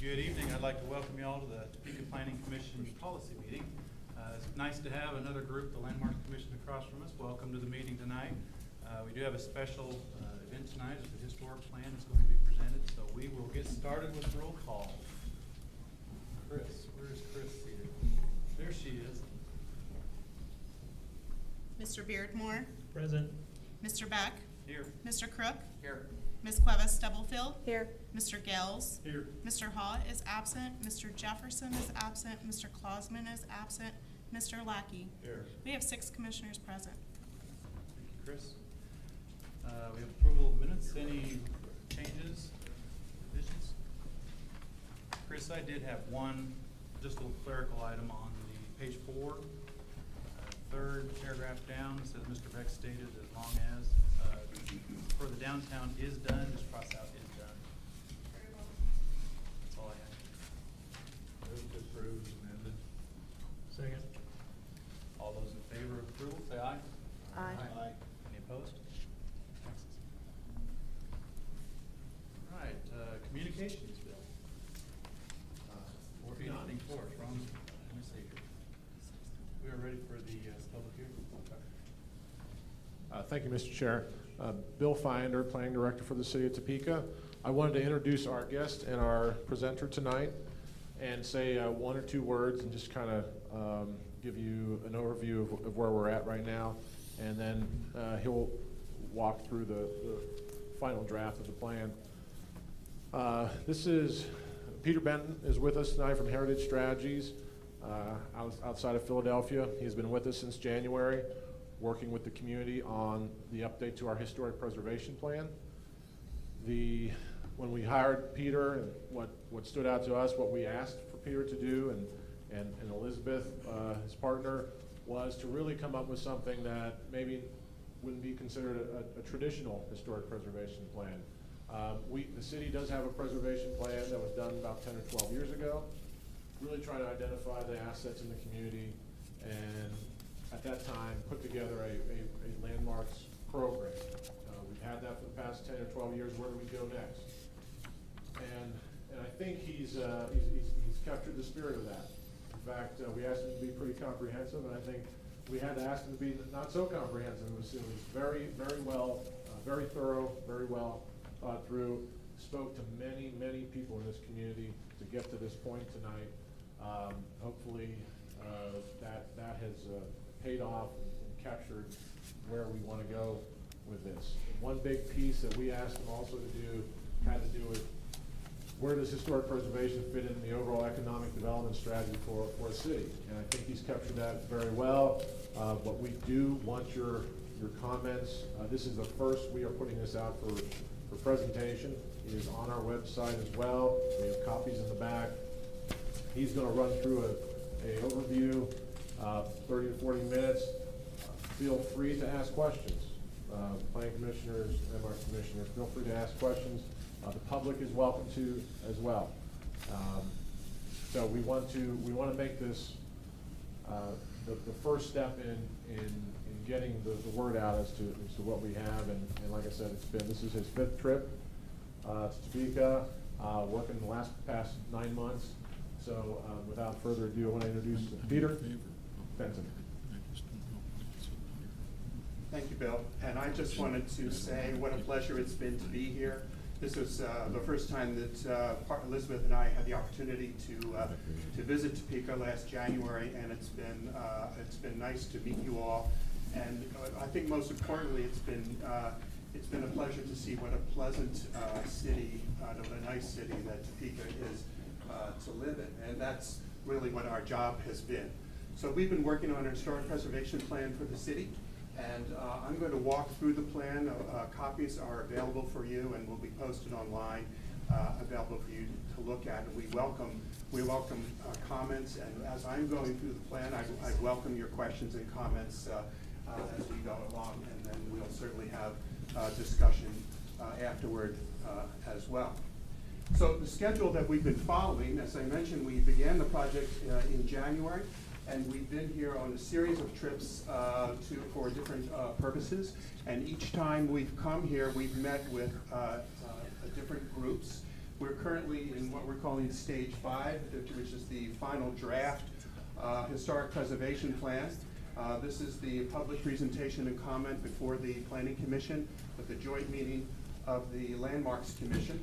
Good evening. I'd like to welcome you all to the Topeka Planning Commission policy meeting. It's nice to have another group, the Landmarks Commission, across from us. Welcome to the meeting tonight. We do have a special event tonight as the historic plan is going to be presented, so we will get started with roll call. Chris, where is Chris seated? There she is. Mr. Beardmore. Present. Mr. Beck. Here. Mr. Crook. Here. Ms. Cuevas Stubblefield. Here. Mr. Gales. Here. Mr. Haw is absent. Mr. Jefferson is absent. Mr. Clausman is absent. Mr. Lackey. Here. We have 6 commissioners present. Thank you, Chris. We have approval of minutes. Any changes, additions? Chris, I did have one, just a little clerical item on the page 4, third paragraph down. It says Mr. Beck stated as long as for the downtown is done, just cross out is done. That's all I have. Move to approve as amended. Second. All those in favor of approval, say aye. Aye. Any opposed? Passes. All right, communications bill. Anything for us, Ron? Let me see here. We are ready for the public hearing. Thank you, Mr. Chair. Bill Finder, Planning Director for the City of Topeka. I wanted to introduce our guest and our presenter tonight and say 1 or 2 words and just kind of give you an overview of where we're at right now. And then he'll walk through the final draft of the plan. This is Peter Benton is with us tonight from Heritage Strategies outside of Philadelphia. He's been with us since January, working with the community on the update to our historic preservation plan. When we hired Peter, and what stood out to us, what we asked for Peter to do, and Elizabeth, his partner, was to really come up with something that maybe wouldn't be considered a traditional historic preservation plan. The city does have a preservation plan that was done about 10 or 12 years ago, really trying to identify the assets in the community, and at that time put together a landmarks program. We've had that for the past 10 or 12 years. Where do we go next? And I think he's captured the spirit of that. In fact, we asked him to be pretty comprehensive, and I think we had to ask him to be not so comprehensive. It was very, very well, very thorough, very well thought through. Spoke to many, many people in this community to get to this point tonight. Hopefully, that has paid off and captured where we want to go with this. One big piece that we asked him also to do had to do with where does historic preservation fit in the overall economic development strategy for a city, and I think he's captured that very well. But we do want your comments. This is the first we are putting this out for presentation. It is on our website as well. We have copies in the back. He's going to run through a overview, 30 to 40 minutes. Feel free to ask questions. Planning commissioners, landmarks commissioners, feel free to ask questions. The public is welcome to as well. So we want to make this the first step in getting the word out as to what we have, and like I said, this is his 5th trip to Topeka, working the past 9 months. So without further ado, I want to introduce Peter Benton. Thank you, Bill. And I just wanted to say what a pleasure it's been to be here. This was the first time that Elizabeth and I had the opportunity to visit Topeka last January, and it's been nice to meet you all. And I think most importantly, it's been a pleasure to see what a pleasant city, a nice city that Topeka is to live in, and that's really what our job has been. So we've been working on a historic preservation plan for the city. And I'm going to walk through the plan. Copies are available for you and will be posted online, available for you to look at. And we welcome comments. And as I'm going through the plan, I welcome your questions and comments as we go along. And then we'll certainly have discussion afterward as well. So the schedule that we've been following, as I mentioned, we began the project in January. And we've been here on a series of trips for different purposes. And each time we've come here, we've met with different groups We're currently in what we're calling stage 5, which is the final draft historic preservation plan. This is the public presentation and comment before the Planning Commission with the joint meeting of the Landmarks Commission.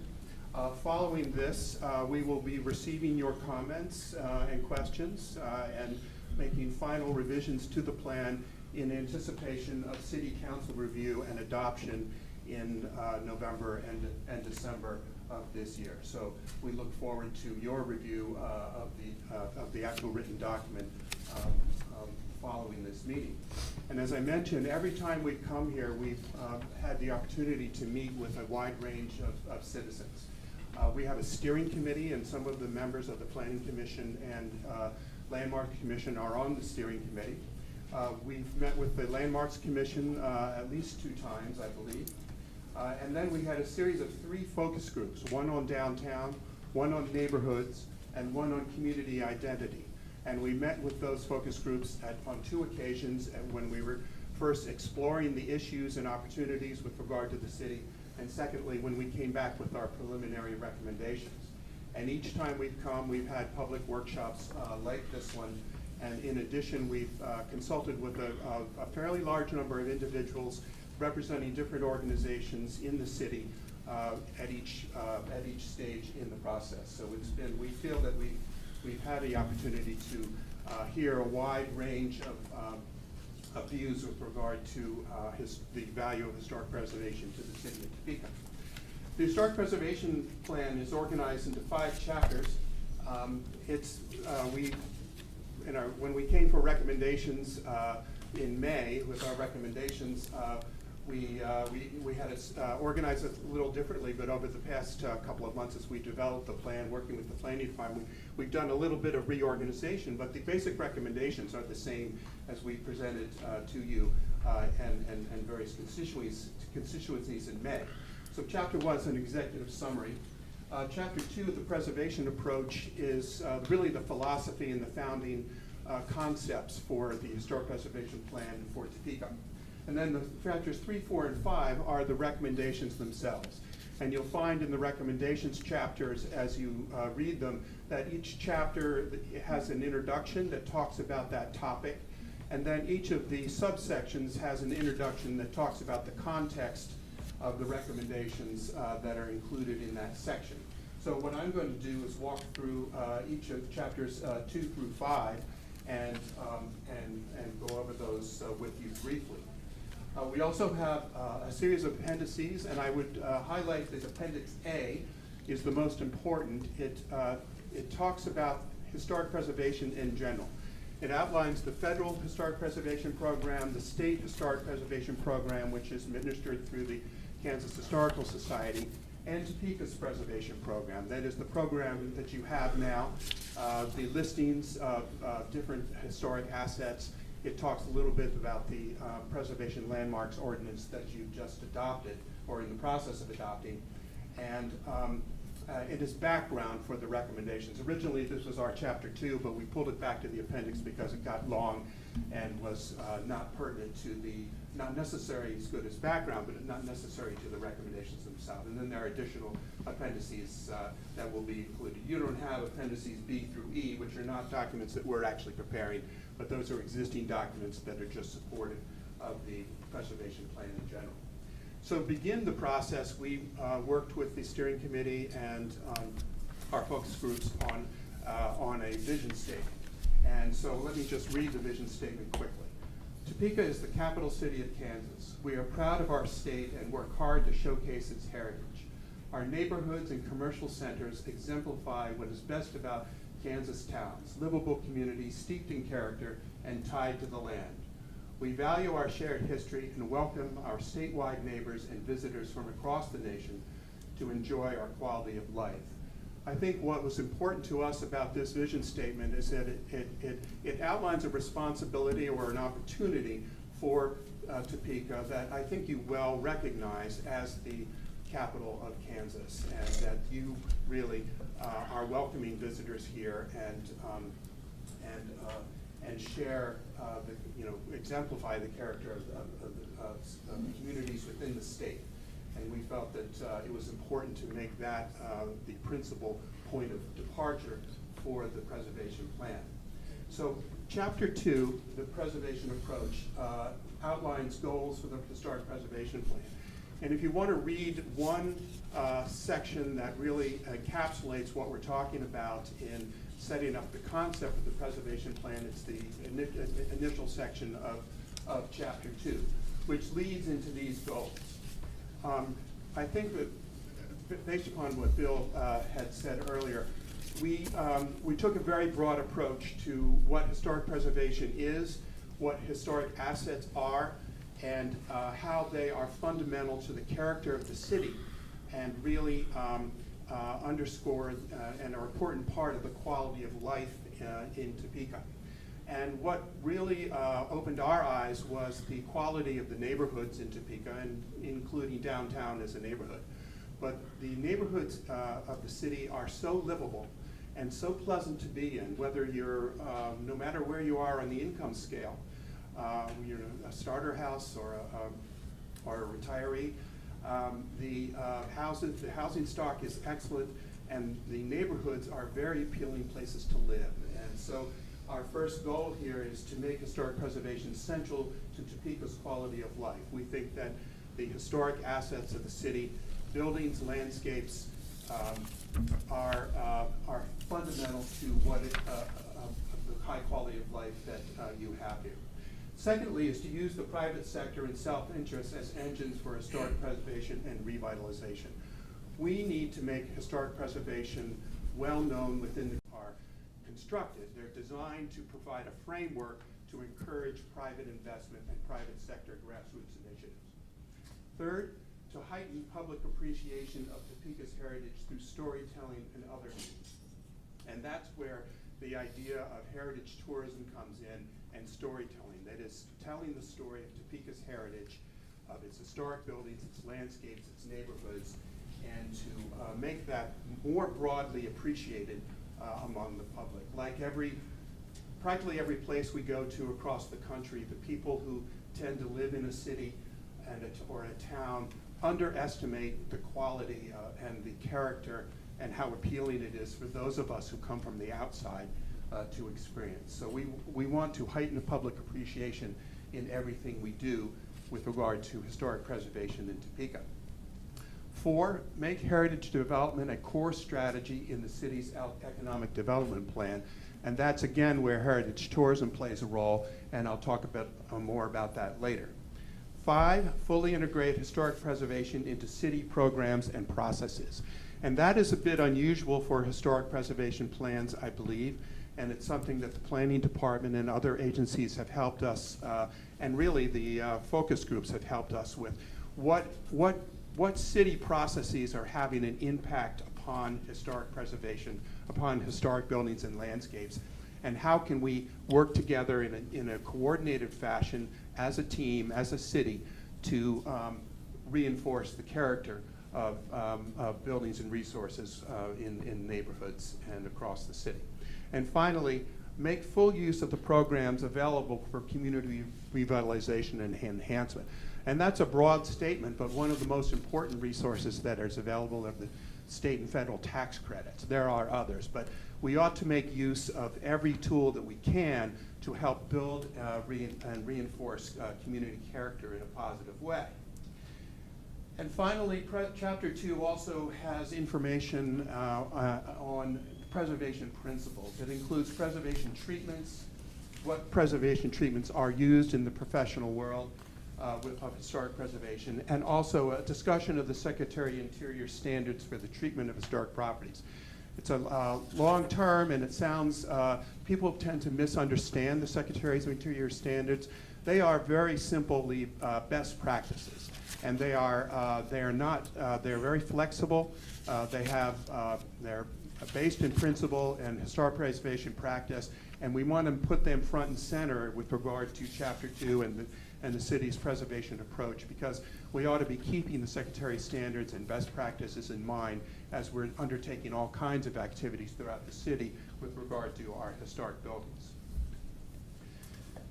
Following this, we will be receiving your comments and questions and making final revisions to the plan in anticipation of City Council review and adoption in November and December of this year. So we look forward to your review of the actual written document following this meeting. And as I mentioned, every time we've come here, we've had the opportunity to meet with a wide range of citizens. We have a steering committee, and some of the members of the Planning Commission and Landmark Commission are on the steering committee. We've met with the Landmarks Commission at least 2 times, I believe. And then we had a series of 3 focus groups, one on downtown, one on neighborhoods, and one on community identity. And we met with those focus groups on 2 occasions when we were first exploring the issues and opportunities with regard to the city, and secondly, when we came back with our preliminary recommendations. And each time we've come, we've had public workshops like this one. And in addition, we've consulted with a fairly large number of individuals representing different organizations in the city at each stage in the process. So it's been, we feel that we've had the opportunity to hear a wide range of views with regard to the value of historic preservation to the city of Topeka. The Historic Preservation Plan is organized into 5 chapters. When we came for recommendations in May with our recommendations, we had it organized a little differently, but over the past couple of months as we developed the plan, working with the planning department, we've done a little bit of reorganization, but the basic recommendations are the same as we presented to you and various constituencies in May. So chapter 1 is an executive summary. Chapter 2, the preservation approach, is really the philosophy and the founding concepts for the historic preservation plan for Topeka. And then the chapters 3, 4, and 5 are the recommendations themselves. And you'll find in the recommendations chapters, as you read them, that each chapter has an introduction that talks about that topic. And then each of the subsections has an introduction that talks about the context of the recommendations that are included in that section. So what I'm going to do is walk through each of chapters 2 through 5 and go over those with you briefly. We also have a series of appendices, and I would highlight that Appendix A is the most important. It talks about historic preservation in general. It outlines the federal historic preservation program, the state historic preservation program, which is administered through the Kansas Historical Society, and Topeka's preservation program. That is the program that you have now, the listings of different historic assets. It talks a little bit about the preservation landmarks ordinance that you've just adopted or in the process of adopting. And it is background for the recommendations. Originally, this was our chapter 2, but we pulled it back to the appendix because it got long and was not pertinent to not necessary as good as background, but not necessary to the recommendations themselves. And then there are additional appendices that will be included. You don't have appendices B through E, which are not documents that we're actually preparing, but those are existing documents that are just supportive of the preservation plan in general. So to begin the process, we worked with the steering committee and our focus groups on a vision statement. And so let me just read the vision statement quickly. Topeka is the capital city of Kansas. We are proud of our state and work hard to showcase its heritage. Our neighborhoods and commercial centers exemplify what is best about Kansas towns, livable communities steeped in character and tied to the land. We value our shared history and welcome our statewide neighbors and visitors from across the nation to enjoy our quality of life. I think what was important to us about this vision statement is that it outlines a responsibility or an opportunity for Topeka that I think you well recognize as the capital of Kansas, and that you really are welcoming visitors here and share, exemplify the character of the communities within the state. And we felt that it was important to make that the principal point of departure for the preservation plan. So chapter 2, the preservation approach, outlines goals for the historic preservation plan. And if you want to read one section that really encapsulates what we're talking about in setting up the concept of the preservation plan, it's the initial section of chapter 2, which leads into these goals. I think that based upon what Bill had said earlier, we took a very broad approach to what historic preservation is, what historic assets are, and how they are fundamental to the character of the city, and really underscore and are an important part of the quality of life in Topeka. And what really opened our eyes was the quality of the neighborhoods in Topeka, and including downtown as a neighborhood. But the neighborhoods of the city are so livable and so pleasant to be in, whether you're, no matter where you are on the income scale, you're a starter house or a retiree, the housing stock is excellent, and the neighborhoods are very appealing places to live. And so our first goal here is to make historic preservation central to Topeka's quality of life. We think that the historic assets of the city, buildings, landscapes, are fundamental to what the high quality of life that you have here. Secondly is to use the private sector and self-interest as engines for historic preservation and revitalization. We need to make historic preservation well known within the constructed. They're designed to provide a framework to encourage private investment and private sector grassroots initiatives. Third, to heighten public appreciation of Topeka's heritage through storytelling and other means. And that's where the idea of heritage tourism comes in, and storytelling. That is, telling the story of Topeka's heritage, of its historic buildings, its landscapes, its neighborhoods, and to make that more broadly appreciated among the public. Like practically every place we go to across the country, the people who tend to live in a city or a town underestimate the quality and the character and how appealing it is for those of us who come from the outside to experience. So we want to heighten the public appreciation in everything we do with regard to historic preservation in Topeka. 4, make heritage development a core strategy in the city's economic development plan. And that's again where heritage tourism plays a role, and I'll talk a bit more about that later. 5, fully integrate historic preservation into city programs and processes. And that is a bit unusual for historic preservation plans, I believe, and it's something that the planning department and other agencies have helped us, and really the focus groups have helped us with. What city processes are having an impact upon historic preservation, upon historic buildings and landscapes, and how can we work together in a coordinated fashion as a team, as a city, to reinforce the character of buildings and resources in neighborhoods and across the city. And finally, make full use of the programs available for community revitalization and enhancement. And that's a broad statement, but one of the most important resources that is available are the state and federal tax credits. There are others, but we ought to make use of every tool that we can to help build and reinforce community character in a positive way. And finally, Chapter 2 also has information on preservation principles. It includes preservation treatments, what preservation treatments are used in the professional world of historic preservation, and also a discussion of the Secretary of Interior standards for the treatment of historic properties. It's a long term, and it sounds, people tend to misunderstand the Secretary's Interior standards. They are very simply best practices, and they're very flexible. They're based in principle and historic preservation practice, and we want to put them front and center with regard to Chapter 2 and the city's preservation approach, because we ought to be keeping the Secretary's standards and best practices in mind as we're undertaking all kinds of activities throughout the city with regard to our historic buildings.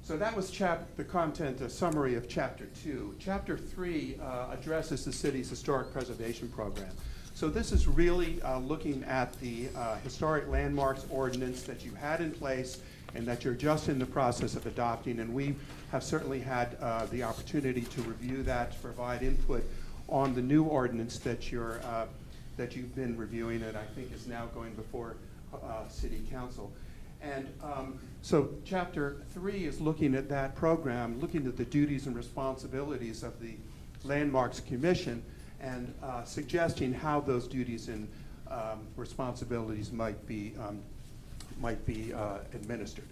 So that was the content, a summary of Chapter 2. Chapter 3 addresses the city's historic preservation program. So this is really looking at the historic landmarks ordinance that you had in place and that you're just in the process of adopting. And we have certainly had the opportunity to review that, to provide input on the new ordinance that you've been reviewing, and I think is now going before City Council. And so Chapter 3 is looking at that program, looking at the duties and responsibilities of the Landmarks Commission, and suggesting how those duties and responsibilities might be administered.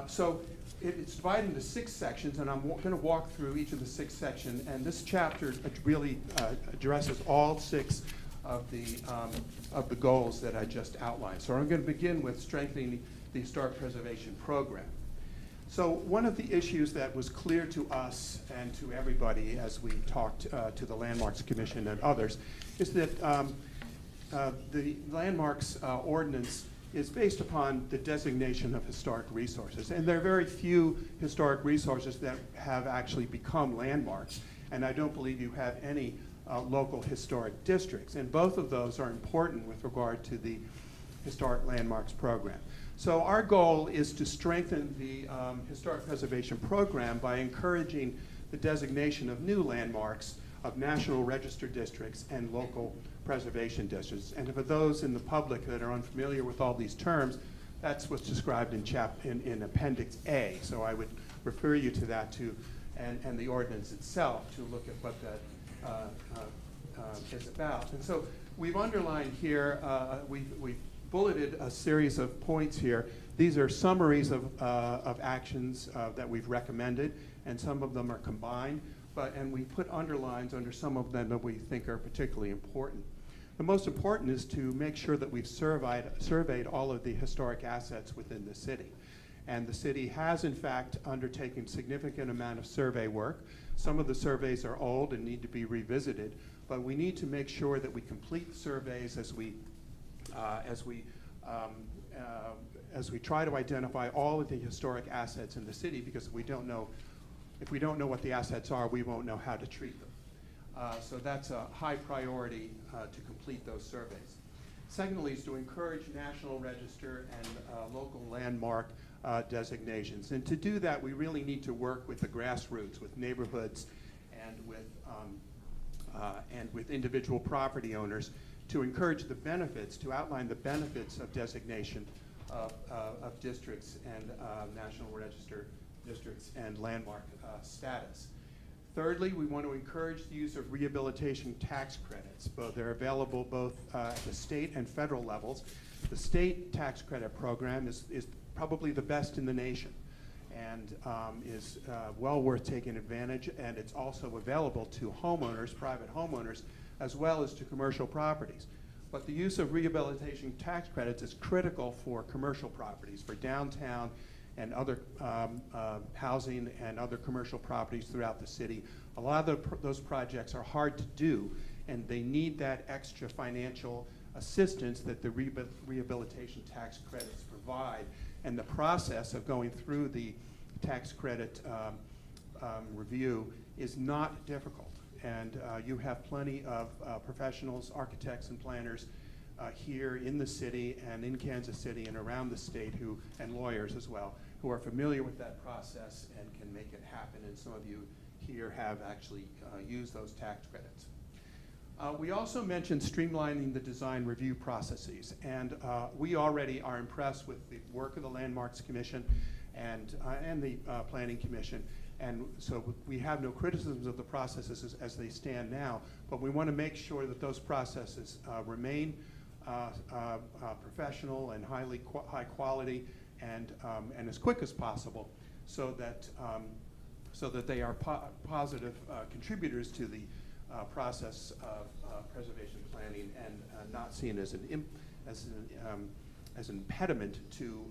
So it's divided into 6 sections, and I'm going to walk through each of the 6 sections. And this chapter really addresses all 6 of the goals that I just outlined. So I'm going to begin with strengthening the historic preservation program. So one of the issues that was clear to us and to everybody as we talked to the Landmarks Commission and others is that the Landmarks Ordinance is based upon the designation of historic resources. And there are very few historic resources that have actually become landmarks. And I don't believe you have any local historic districts. And both of those are important with regard to the historic landmarks program. So our goal is to strengthen the historic preservation program by encouraging the designation of new landmarks of National Register districts and local preservation districts. And for those in the public that are unfamiliar with all these terms, that's what's described in Appendix A. So I would refer you to that and the ordinance itself to look at what that is about. And so we've underlined here, we've bulleted a series of points here. These are summaries of actions that we've recommended, and some of them are combined, and we put underlines under some of them that we think are particularly important. The most important is to make sure that we've surveyed all of the historic assets within the city. And the city has, in fact, undertaken significant amount of survey work. Some of the surveys are old and need to be revisited, but we need to make sure that we complete the surveys as we try to identify all of the historic assets in the city, because if we don't know what the assets are, we won't know how to treat them. So that's a high priority to complete those surveys. Secondly is to encourage National Register and local landmark designations. And to do that, we really need to work with the grassroots, with neighborhoods, and with individual property owners to encourage the benefits, to outline the benefits of designation of districts and National Register districts and landmark status. Thirdly, we want to encourage the use of rehabilitation tax credits. They're available both at the state and federal levels. The state tax credit program is probably the best in the nation, and is well worth taking advantage, and it's also available to homeowners, private homeowners, as well as to commercial properties. But the use of rehabilitation tax credits is critical for commercial properties, for downtown and other housing and other commercial properties throughout the city. A lot of those projects are hard to do, and they need that extra financial assistance that the rehabilitation tax credits provide. And the process of going through the tax credit review is not difficult. And you have plenty of professionals, architects and planners here in the city and in Kansas City and around the state and lawyers as well, who are familiar with that process and can make it happen. And some of you here have actually used those tax credits. We also mentioned streamlining the design review processes. And we already are impressed with the work of the Landmarks Commission and the Planning Commission. And so we have no criticisms of the processes as they stand now, but we want to make sure that those processes remain professional and high quality and as quick as possible, so that they are positive contributors to the process of preservation planning, and not seen as an impediment to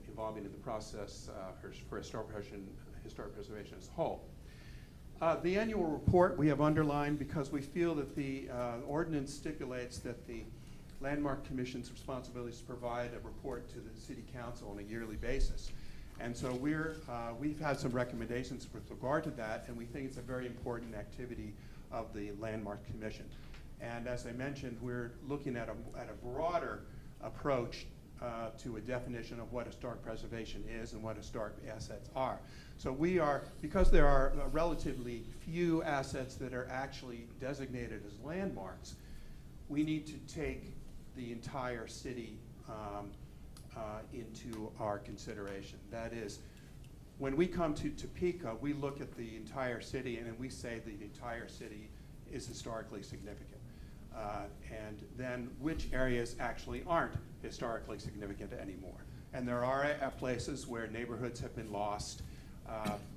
involving in the process for historic preservation as a whole. The annual report we have underlined because we feel that the ordinance stipulates that the Landmark Commission's responsibility is to provide a report to the City Council on a yearly basis. And so we've had some recommendations with regard to that, and we think it's a very important activity of the Landmark Commission. And as I mentioned, we're looking at a broader approach to a definition of what historic preservation is and what historic assets are. So because there are relatively few assets that are actually designated as landmarks, we need to take the entire city into our consideration. That is, when we come to Topeka, we look at the entire city and we say the entire city is historically significant. And then which areas actually aren't historically significant anymore. And there are places where neighborhoods have been lost.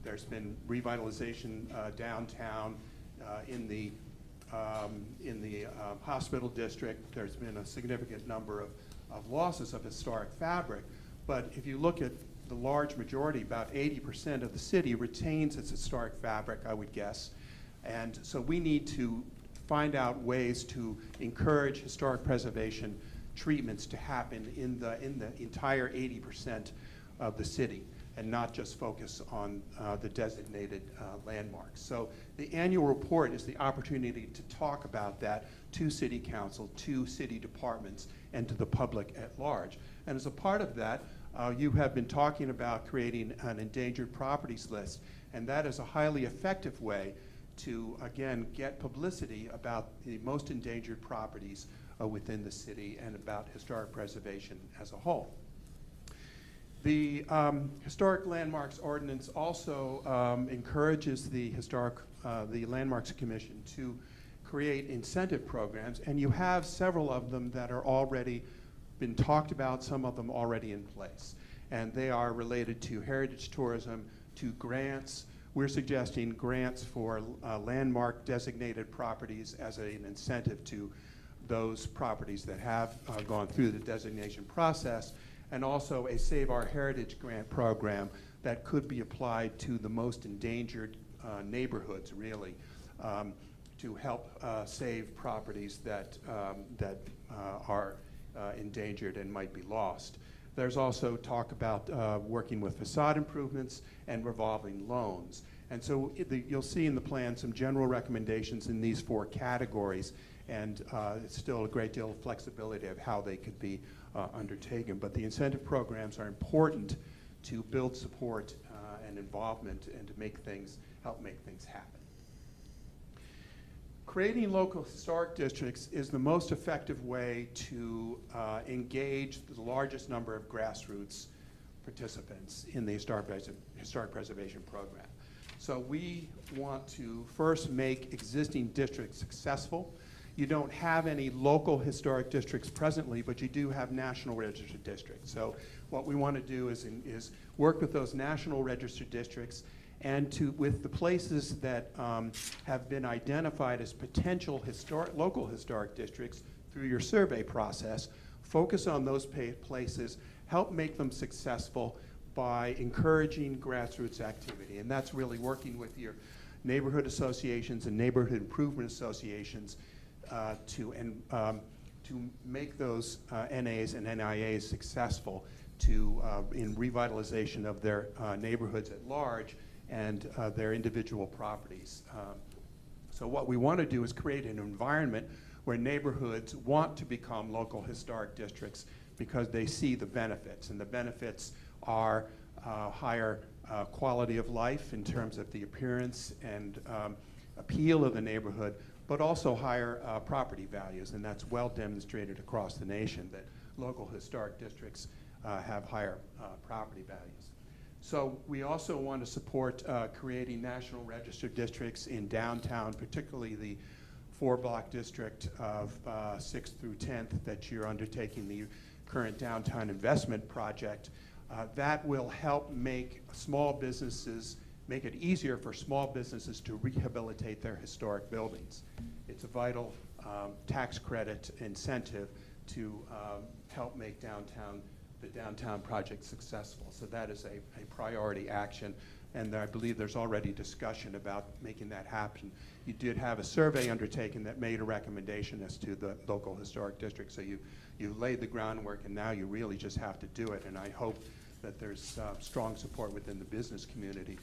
There's been revitalization downtown in the hospital district. There's been a significant number of losses of historic fabric. But if you look at the large majority, about 80% of the city retains its historic fabric, I would guess. And so we need to find out ways to encourage historic preservation treatments to happen in the entire 80% of the city, and not just focus on the designated landmarks. So the annual report is the opportunity to talk about that to City Council, to city departments, and to the public at large. And as a part of that, you have been talking about creating an endangered properties list, and that is a highly effective way to, again, get publicity about the most endangered properties within the city and about historic preservation as a whole. The Historic Landmarks Ordinance also encourages the Landmarks Commission to create incentive programs, and you have several of them that are already been talked about, some of them already in place. And they are related to heritage tourism, to grants. We're suggesting grants for landmark designated properties as an incentive to those properties that have gone through the designation process, and also a Save Our Heritage grant program that could be applied to the most endangered neighborhoods, really, to help save properties that are endangered and might be lost. There's also talk about working with facade improvements and revolving loans. And so you'll see in the plan some general recommendations in these 4 categories, and it's still a great deal of flexibility of how they could be undertaken. But the incentive programs are important to build support and involvement and to help make things happen. Creating local historic districts is the most effective way to engage the largest number of grassroots participants in the historic preservation program. So we want to first make existing districts successful. You don't have any local historic districts presently, but you do have national registered districts. So what we want to do is work with those national registered districts and with the places that have been identified as potential local historic districts through your survey process, focus on those places, help make them successful by encouraging grassroots activity. And that's really working with your neighborhood associations and neighborhood improvement associations to make those NAs and NIAs successful in revitalization of their neighborhoods at large and their individual properties. So what we want to do is create an environment where neighborhoods want to become local historic districts because they see the benefits, and the benefits are higher quality of life in terms of the appearance and appeal of the neighborhood, but also higher property values, and that's well demonstrated across the nation that local historic districts have higher property values. So we also want to support creating national registered districts in downtown, particularly the 4-block district of 6th through 10th that you're undertaking the current downtown investment project. That will help make it easier for small businesses to rehabilitate their historic buildings. It's a vital tax credit incentive to help make the downtown project successful. So that is a priority action, and I believe there's already discussion about making that happen. You did have a survey undertaken that made a recommendation as to the local historic district, so you laid the groundwork, and now you really just have to do it, and I hope that there's strong support within the business community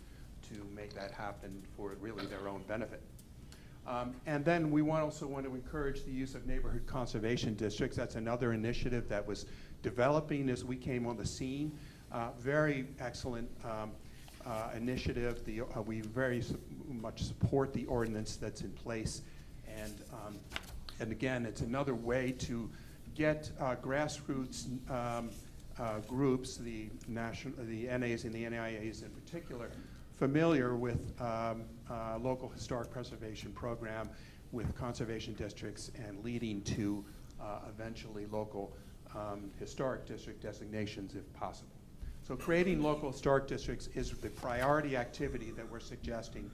to make that happen for really their own benefit. And then we also want to encourage the use of neighborhood conservation districts. That's another initiative that was developing as we came on the scene. Very excellent initiative. We very much support the ordinance that's in place. And again, it's another way to get grassroots groups, the NAs and the NIAs in particular, familiar with local historic preservation program with conservation districts and leading to eventually local historic district designations if possible. So creating local historic districts is the priority activity that we're suggesting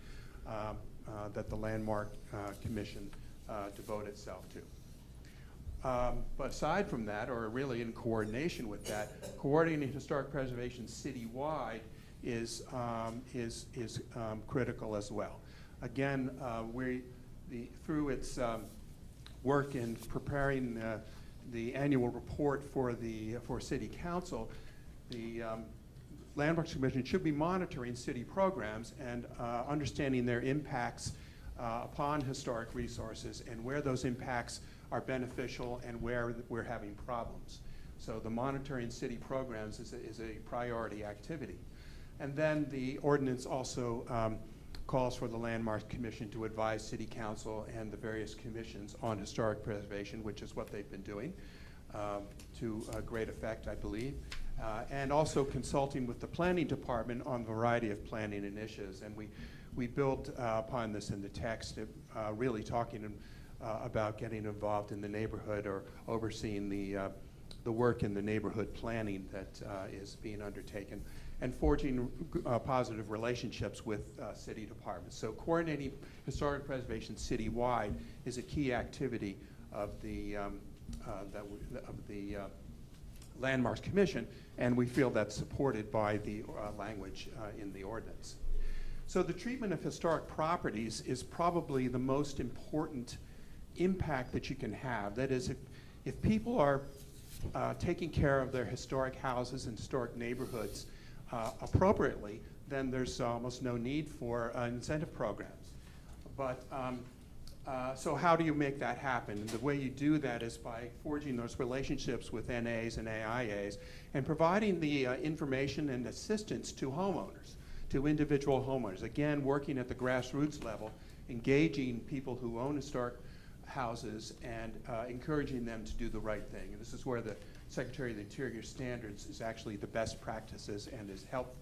that the Landmark Commission devote itself to. But aside from that, or really in coordination with that, coordinating historic preservation citywide is critical as well. Again, through its work in preparing the annual report for City Council, the Landmarks Commission should be monitoring city programs and understanding their impacts upon historic resources and where those impacts are beneficial and where we're having problems. So the monitoring city programs is a priority activity. And then the ordinance also calls for the Landmarks Commission to advise City Council and the various commissions on historic preservation, which is what they've been doing to great effect, I believe. And also consulting with the Planning Department on a variety of planning initiatives. And we built upon this in the text, really talking about getting involved in the neighborhood or overseeing the work in the neighborhood planning that is being undertaken, and forging positive relationships with city departments. So coordinating historic preservation citywide is a key activity of the Landmarks Commission, and we feel that's supported by the language in the ordinance. So the treatment of historic properties is probably the most important impact that you can have. That is, if people are taking care of their historic houses and historic neighborhoods appropriately, then there's almost no need for incentive programs. But so how do you make that happen? And the way you do that is by forging those relationships with NAs and AIAs and providing the information and assistance to homeowners, to individual homeowners. Again, working at the grassroots level, engaging people who own historic houses and encouraging them to do the right thing. And this is where the Secretary of the Interior standards is actually the best practices and is helpful.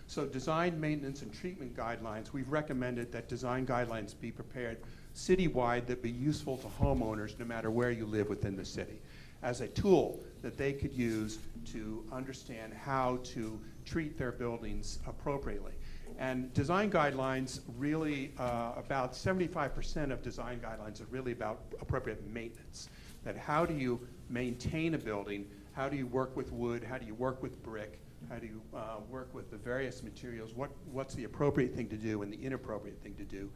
So design, maintenance, and treatment guidelines, we've recommended that design guidelines be prepared citywide that be useful to homeowners no matter where you live within the city, as a tool that they could use to understand how to treat their buildings appropriately. And design guidelines really, about 75% of design guidelines are really about appropriate maintenance. That how do you maintain a building? How do you work with wood? How do you work with brick? How do you work with the various materials? What's the appropriate thing to do and the inappropriate thing to do?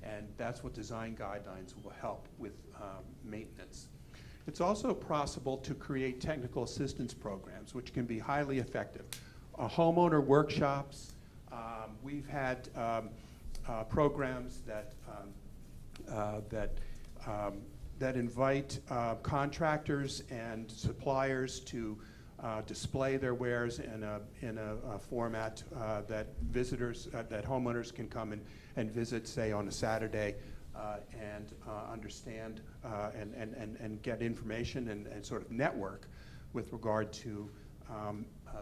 And that's what design guidelines will help with maintenance. It's also possible to create technical assistance programs, which can be highly effective. Homeowner workshops. We've had programs that invite contractors and suppliers to display their wares in a format that that homeowners can come and visit, say on a Saturday, and understand and get information and sort of network with regard to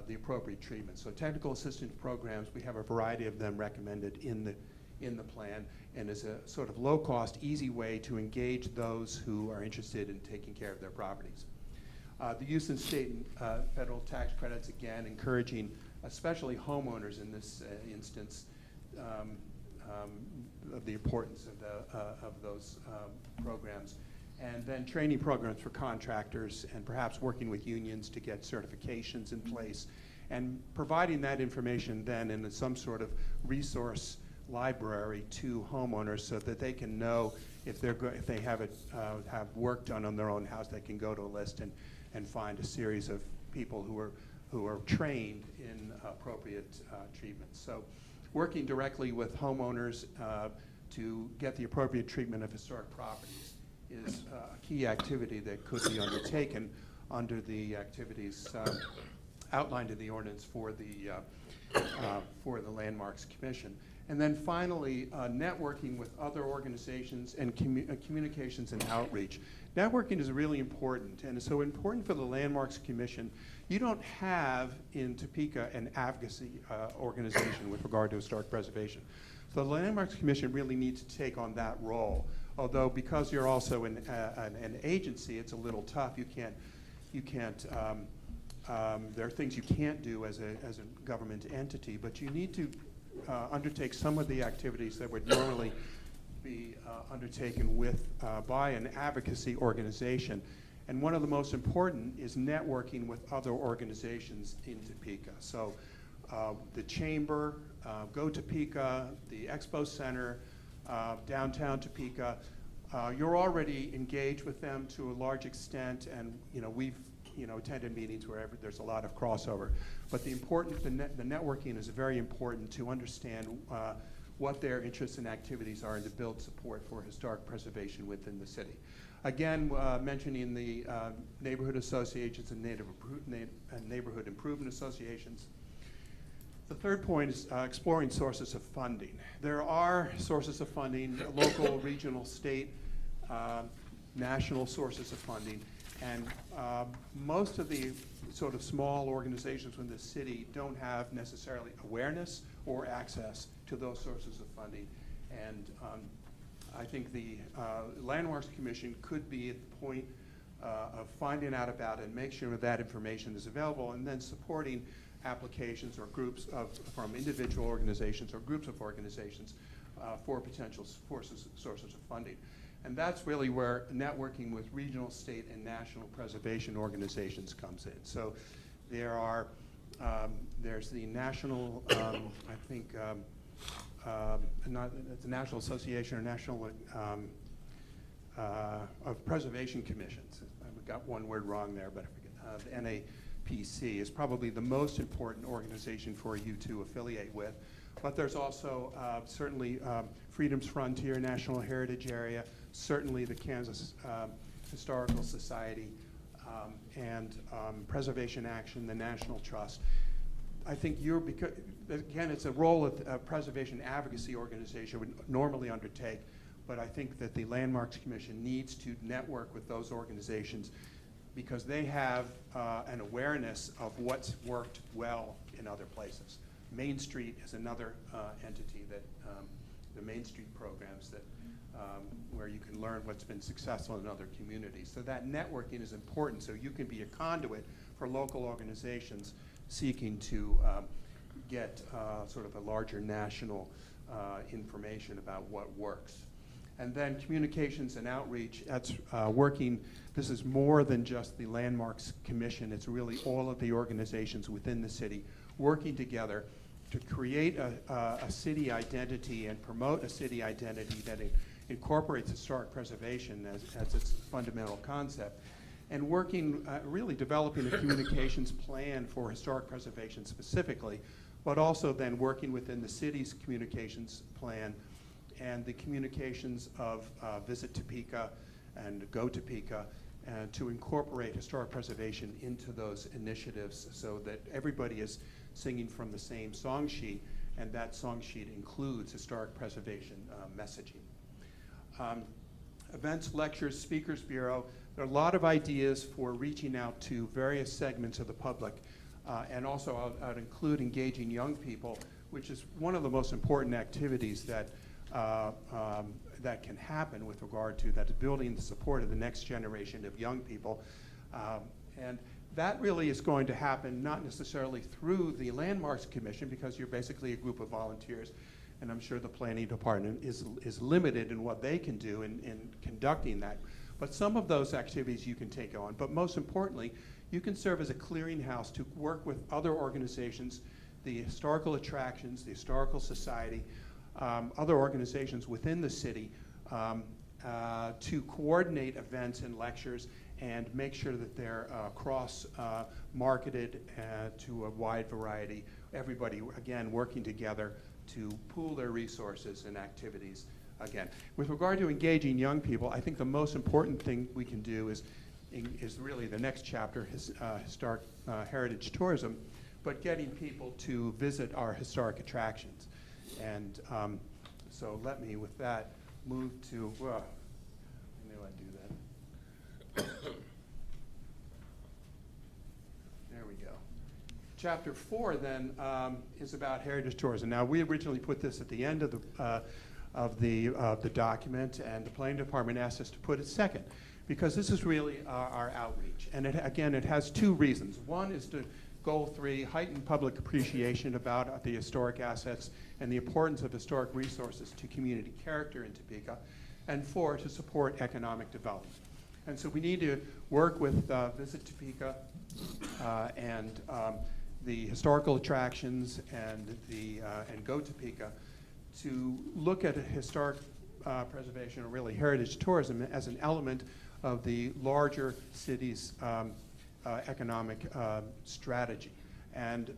the appropriate treatment. So technical assistance programs, we have a variety of them recommended in the plan, and is a sort of low-cost, easy way to engage those who are interested in taking care of their properties. The use of state and federal tax credits, again, encouraging especially homeowners in this instance of the importance of those programs. And then training programs for contractors and perhaps working with unions to get certifications in place and providing that information then in some sort of resource library to homeowners so that they can know if they have work done on their own house, they can go to a list and find a series of people who are trained in appropriate treatments. So working directly with homeowners to get the appropriate treatment of historic properties is a key activity that could be undertaken under the activities outlined in the ordinance for the Landmarks Commission. And then finally, networking with other organizations and communications and outreach. Networking is really important, and it's so important for the Landmarks Commission. You don't have in Topeka an advocacy organization with regard to historic preservation. So the Landmarks Commission really needs to take on that role. Although because you're also an agency, it's a little tough. You can't there are things you can't do as a government entity, but you need to undertake some of the activities that would normally be undertaken by an advocacy organization. And one of the most important is networking with other organizations in Topeka. So the Chamber, Go Topeka, the Expo Center, downtown Topeka, you're already engaged with them to a large extent, and we've attended meetings where there's a lot of crossover. But the networking is very important to understand what their interests and activities are and to build support for historic preservation within the city. Again, mentioning the neighborhood associations and neighborhood improvement associations. The third point is exploring sources of funding. There are sources of funding, local, regional, state, national sources of funding. And most of the sort of small organizations in the city don't have necessarily awareness or access to those sources of funding. And I think the Landmarks Commission could be at the point of finding out about it and make sure that information is available, and then supporting applications or groups from individual organizations or groups of organizations for potential sources of funding. And that's really where networking with regional, state, and national preservation organizations comes in. So there's the national, I think, it's the National Association or National of Preservation Commissions. I got one word wrong there, but I forget. The NAPC is probably the most important organization for you to affiliate with. But there's also certainly Freedom's Frontier National Heritage Area, certainly the Kansas Historical Society, and Preservation Action, the National Trust. I think again, it's a role that a preservation advocacy organization would normally undertake, but I think that the Landmarks Commission needs to network with those organizations because they have an awareness of what's worked well in other places. Main Street is another entity that the Main Street programs that where you can learn what's been successful in other communities. So that networking is important so you can be a conduit for local organizations seeking to get sort of a larger national information about what works. And then communications and outreach, that's working, this is more than just the Landmarks Commission, it's really all of the organizations within the city working together to create a city identity and promote a city identity that incorporates historic preservation as its fundamental concept. And working, really developing a communications plan for historic preservation specifically, but also then working within the city's communications plan and the communications of Visit Topeka and Go Topeka, and to incorporate historic preservation into those initiatives so that everybody is singing from the same song sheet, and that song sheet includes historic preservation messaging. Events, lectures, speakers bureau, there are a lot of ideas for reaching out to various segments of the public, and also I'd include engaging young people, which is one of the most important activities that that can happen with regard to that, building the support of the next generation of young people. And that really is going to happen not necessarily through the Landmarks Commission, because you're basically a group of volunteers, and I'm sure the planning department is limited in what they can do in conducting that. But some of those activities you can take on. But most importantly, you can serve as a clearinghouse to work with other organizations, the historical attractions, the Historical Society, other organizations within the city to coordinate events and lectures and make sure that they're cross-marketed to a wide variety. Everybody, again, working together to pool their resources and activities. Again, with regard to engaging young people, I think the most important thing we can do is really the next chapter, historic heritage tourism, but getting people to visit our historic attractions. And so let me, with that, move to, I knew I'd do that. There we go. Chapter 4 then is about heritage tourism. Now, we originally put this at the end of the document, and the planning department asked us to put it second, because this is really our outreach. And again, it has two reasons. One is to goal 3, heighten public appreciation about the historic assets and the importance of historic resources to community character in Topeka. And 4, to support economic development. And so we need to work with Visit Topeka and the historical attractions and Go Topeka to look at historic preservation, or really heritage tourism, as an element of the larger city's economic strategy. And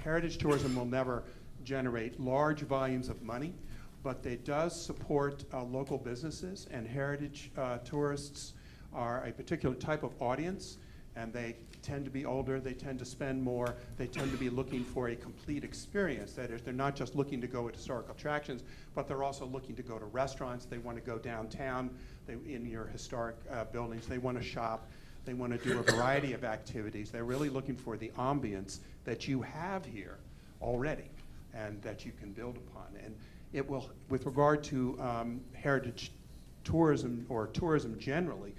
heritage tourism will never generate large volumes of money, but it does support local businesses, and heritage tourists are a particular type of audience, and they tend to be older, they tend to spend more, they tend to be looking for a complete experience. That is, they're not just looking to go at historical attractions, but they're also looking to go to restaurants, they want to go downtown in your historic buildings, they want to shop, they want to do a variety of activities. They're really looking for the ambience that you have here already and that you can build upon. And it will, with regard to heritage tourism or tourism generally,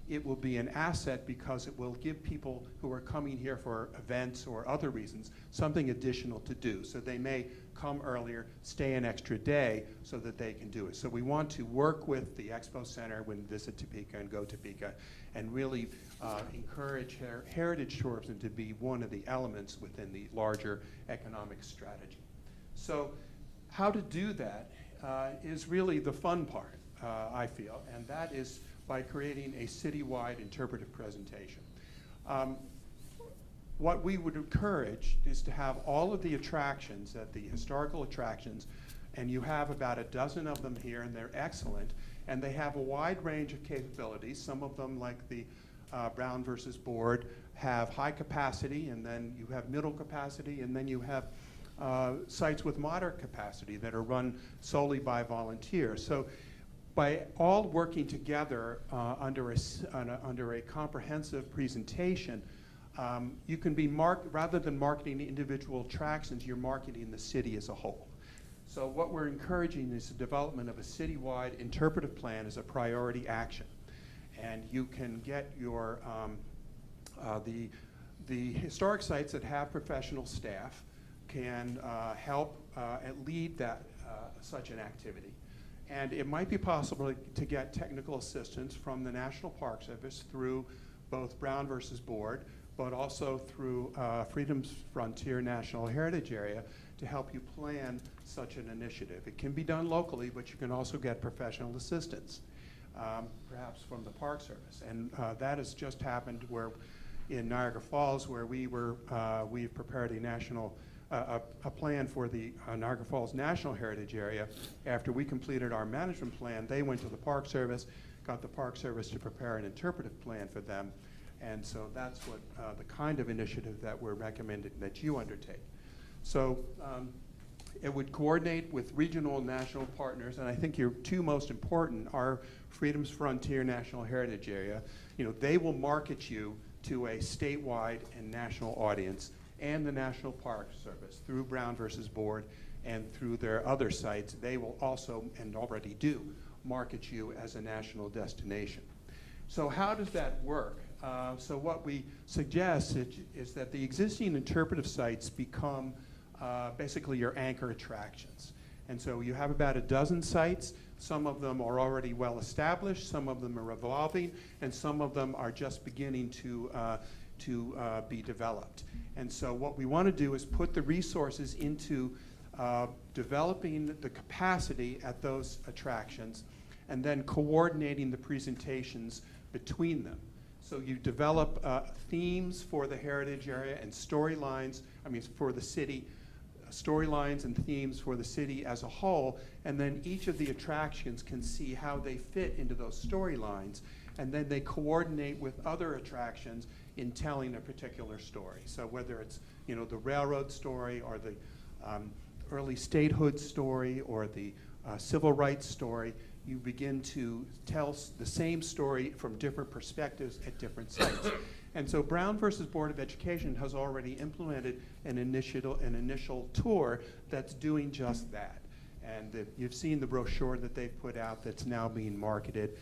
it will be an asset because it will give people who are coming here for events or other reasons something additional to do. So they may come earlier, stay an extra day so that they can do it. So we want to work with the Expo Center when Visit Topeka and Go Topeka and really encourage heritage tourism to be one of the elements within the larger economic strategy. So how to do that is really the fun part, I feel, and that is by creating a citywide interpretive presentation. What we would encourage is to have all of the attractions, the historical attractions, and you have about a dozen of them here, and they're excellent, and they have a wide range of capabilities. Some of them, like the Brown versus Board, have high capacity, and then you have middle capacity, and then you have sites with moderate capacity that are run solely by volunteers. So by all working together under a comprehensive presentation, you can be rather than marketing individual attractions, you're marketing the city as a whole. So what we're encouraging is the development of a citywide interpretive plan as a priority action. And you can get your, the historic sites that have professional staff can help and lead that, such an activity. And it might be possible to get technical assistance from the National Park Service through both Brown versus Board, but also through Freedom's Frontier National Heritage Area to help you plan such an initiative. It can be done locally, but you can also get professional assistance, perhaps from the Park Service. And that has just happened where in Niagara Falls, where we've prepared a plan for the Niagara Falls National Heritage Area. After we completed our management plan, they went to the Park Service, got the Park Service to prepare an interpretive plan for them. And so that's what the kind of initiative that we're recommending that you undertake. So it would coordinate with regional and national partners, and I think your two most important are Freedom's Frontier National Heritage Area. They will market you to a statewide and national audience, and the National Park Service through Brown versus Board and through their other sites. They will also, and already do, market you as a national destination. So how does that work? So what we suggest is that the existing interpretive sites become basically your anchor attractions. And so you have about a dozen sites. Some of them are already well established, some of them are evolving, and some of them are just beginning to be developed. And so what we want to do is put the resources into developing the capacity at those attractions and then coordinating the presentations between them. So you develop themes for the heritage area and storylines, for the city, storylines and themes for the city as a whole, and then each of the attractions can see how they fit into those storylines, and then they coordinate with other attractions in telling a particular story. So whether it's the railroad story or the early statehood story or the civil rights story, you begin to tell the same story from different perspectives at different sites. And so Brown versus Board of Education has already implemented an initial tour that's doing just that. And you've seen the brochure that they've put out that's now being marketed.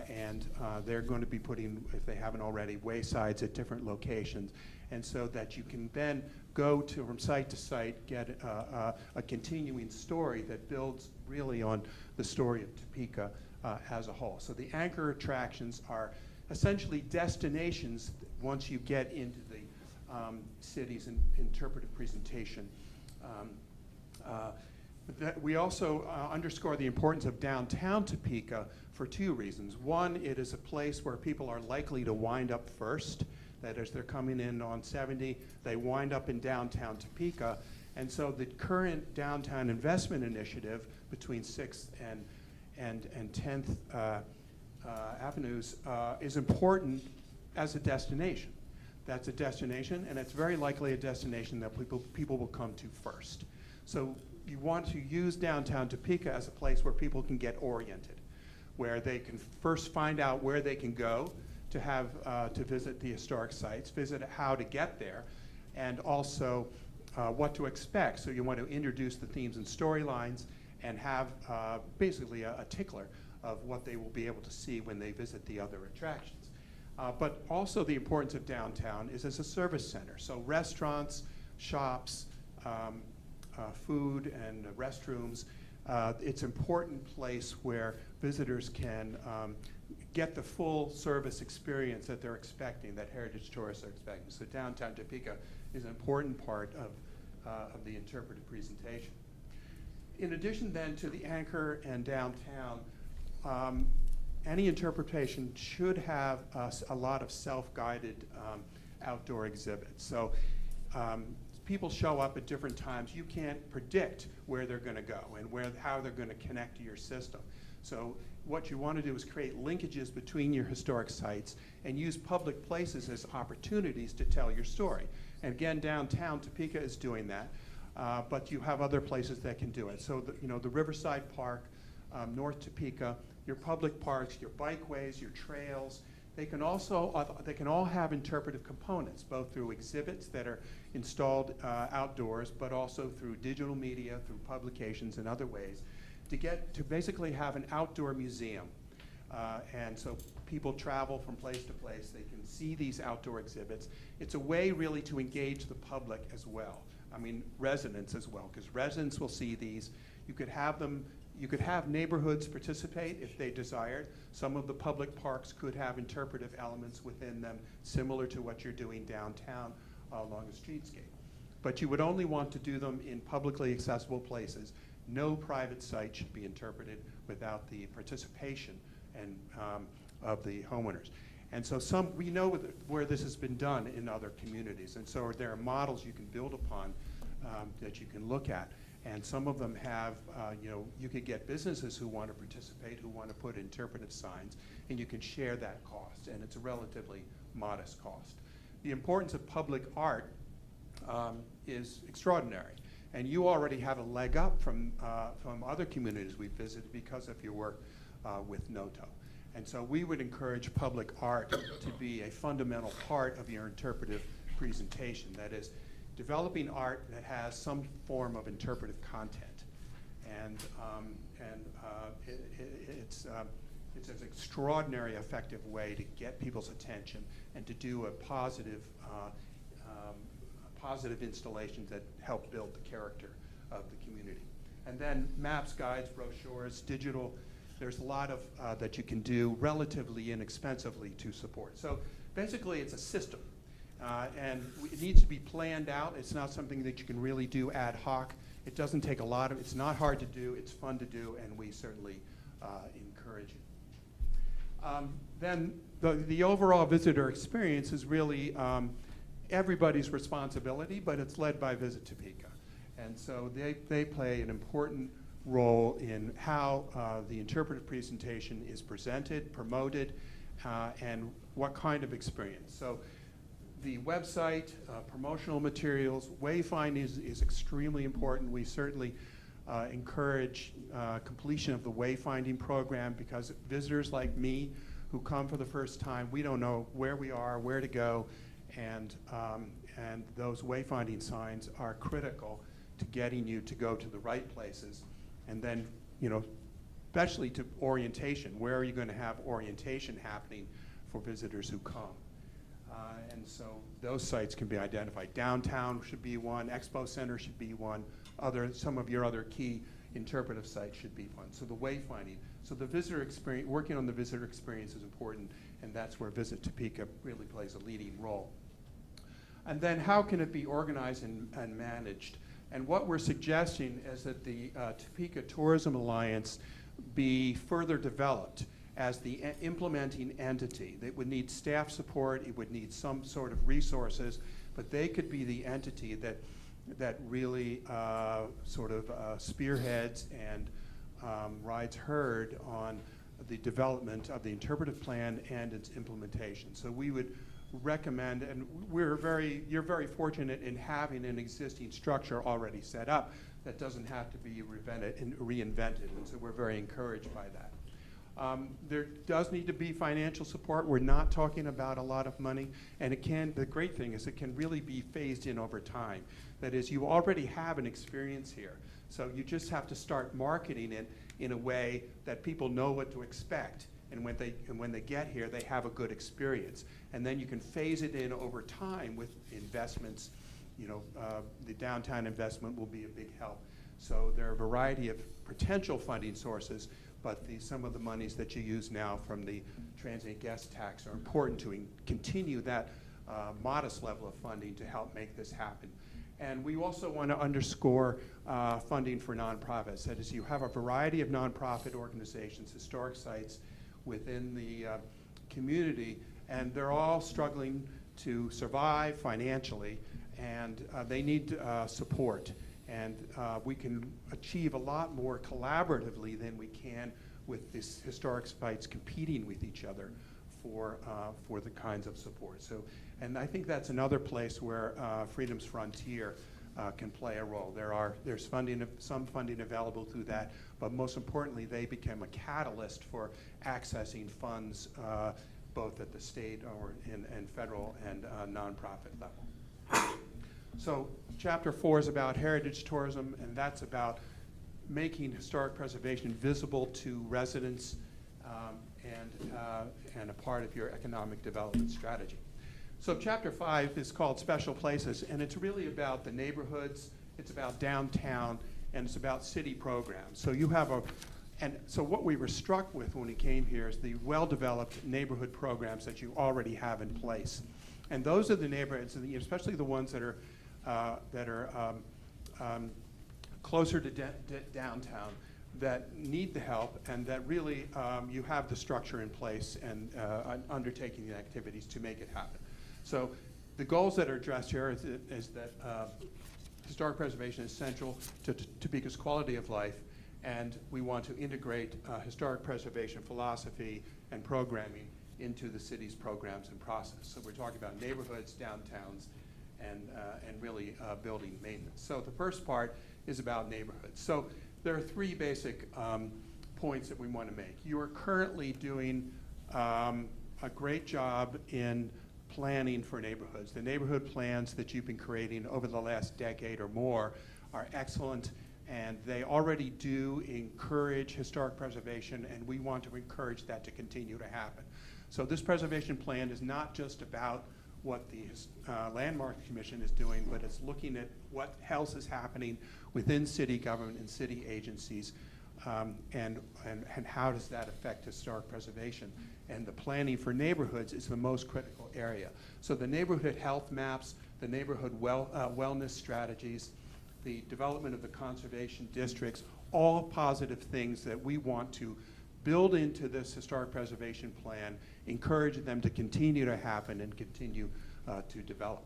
And they're going to be putting, if they haven't already, waysides at different locations. And so that you can then go from site to site, get a continuing story that builds really on the story of Topeka as a whole. So the anchor attractions are essentially destinations once you get into the city's interpretive presentation. We also underscore the importance of downtown Topeka for two reasons. One, it is a place where people are likely to wind up first. That is, they're coming in on 70, they wind up in downtown Topeka. And so the current downtown investment initiative between 6th and 10th Avenues is important as a destination. That's a destination, and it's very likely a destination that people will come to first. So you want to use downtown Topeka as a place where people can get oriented, where they can first find out where they can go to have to visit the historic sites, visit how to get there, and also what to expect. So you want to introduce the themes and storylines and have basically a tickler of what they will be able to see when they visit the other attractions. But also the importance of downtown is as a service center. So restaurants, shops, food and restrooms, it's an important place where visitors can get the full service experience that they're expecting, that heritage tourists are expecting. So downtown Topeka is an important part of the interpretive presentation. In addition then to the anchor and downtown, any interpretation should have a lot of self-guided outdoor exhibits. So people show up at different times. You can't predict where they're going to go and how they're going to connect to your system. So what you want to do is create linkages between your historic sites and use public places as opportunities to tell your story. And again, downtown Topeka is doing that, but you have other places that can do it. So the Riverside Park, North Topeka, your public parks, your bikeways, your trails, they can all have interpretive components, both through exhibits that are installed outdoors, but also through digital media, through publications and other ways, to basically have an outdoor museum. And so people travel from place to place. They can see these outdoor exhibits. It's a way really to engage the public as well. Residents as well, because residents will see these. You could have neighborhoods participate if they desired. Some of the public parks could have interpretive elements within them, similar to what you're doing downtown along the streetscape. But you would only want to do them in publicly accessible places. No private site should be interpreted without the participation of the homeowners. And so we know where this has been done in other communities. And so there are models you can build upon that you can look at. And some of them have, you could get businesses who want to participate, who want to put interpretive signs, and you can share that cost. And it's a relatively modest cost. The importance of public art is extraordinary. And you already have a leg up from other communities we've visited because of your work with Noto. And so we would encourage public art to be a fundamental part of your interpretive presentation. That is, developing art that has some form of interpretive content. And it's an extraordinary effective way to get people's attention and to do a positive installations that help build the character of the community. And then maps, guides, brochures, digital. There's a lot of that you can do relatively inexpensively to support. So basically, it's a system. And it needs to be planned out. It's not something that you can really do ad hoc. It doesn't take a lot of, it's not hard to do, it's fun to do, and we certainly encourage it. Then the overall visitor experience is really everybody's responsibility, but it's led by Visit Topeka. And so they play an important role in how the interpretive presentation is presented, promoted, and what kind of experience. So the website, promotional materials, wayfinding is extremely important. We certainly encourage completion of the wayfinding program because visitors like me who come for the first time, we don't know where we are, where to go, and those wayfinding signs are critical to getting you to go to the right places. And then, especially to orientation, where are you going to have orientation happening for visitors who come? And so those sites can be identified. Downtown should be one, Expo Center should be one, some of your other key interpretive sites should be one. So the wayfinding. So the visitor experience, working on the visitor experience is important, and that's where Visit Topeka really plays a leading role. And then how can it be organized and managed? And what we're suggesting is that the Topeka Tourism Alliance be further developed as the implementing entity. They would need staff support, it would need some sort of resources, but they could be the entity that really spearheads and rides herd on the development of the interpretive plan and its implementation. So we would recommend, and you're very fortunate in having an existing structure already set up that doesn't have to be reinvented, and so we're very encouraged by that. There does need to be financial support. We're not talking about a lot of money, and the great thing is it can really be phased in over time. That is, you already have an experience here, so you just have to start marketing it in a way that people know what to expect, and when they get here, they have a good experience. And then you can phase it in over time with investments. The downtown investment will be a big help. So there are a variety of potential funding sources, but some of the monies that you use now from the transient guest tax are important to continue that modest level of funding to help make this happen. And we also want to underscore funding for nonprofits. That is, you have a variety of nonprofit organizations, historic sites within the community, and they're all struggling to survive financially, and they need support. And we can achieve a lot more collaboratively than we can with these historic sites competing with each other for the kinds of support. So, and I think that's another place where Freedom's Frontier can play a role. There's some funding available through that, but most importantly, they become a catalyst for accessing funds both at the state and federal and nonprofit level. So chapter 4 is about heritage tourism, and that's about making historic preservation visible to residents and a part of your economic development strategy. So chapter 5 is called Special Places, and it's really about the neighborhoods, it's about downtown, and it's about city programs. So you have so what we were struck with when we came here is the well-developed neighborhood programs that you already have in place. And those are the neighborhoods, especially the ones that are closer to downtown, that need the help, and that really you have the structure in place and undertaking the activities to make it happen. So the goals that are addressed here is that historic preservation is central to Topeka's quality of life, and we want to integrate historic preservation philosophy and programming into the city's programs and process. So we're talking about neighborhoods, downtowns, and really building maintenance. So the first part is about neighborhoods. So there are 3 basic points that we want to make. You are currently doing a great job in planning for neighborhoods. The neighborhood plans that you've been creating over the last decade or more are excellent, and they already do encourage historic preservation, and we want to encourage that to continue to happen. So this preservation plan is not just about what the Landmark Commission is doing, but it's looking at what else is happening within city government and city agencies, and how does that affect historic preservation. And the planning for neighborhoods is the most critical area. So the neighborhood health maps, the neighborhood wellness strategies, the development of the conservation districts, all positive things that we want to build into this historic preservation plan, encourage them to continue to happen and continue to develop.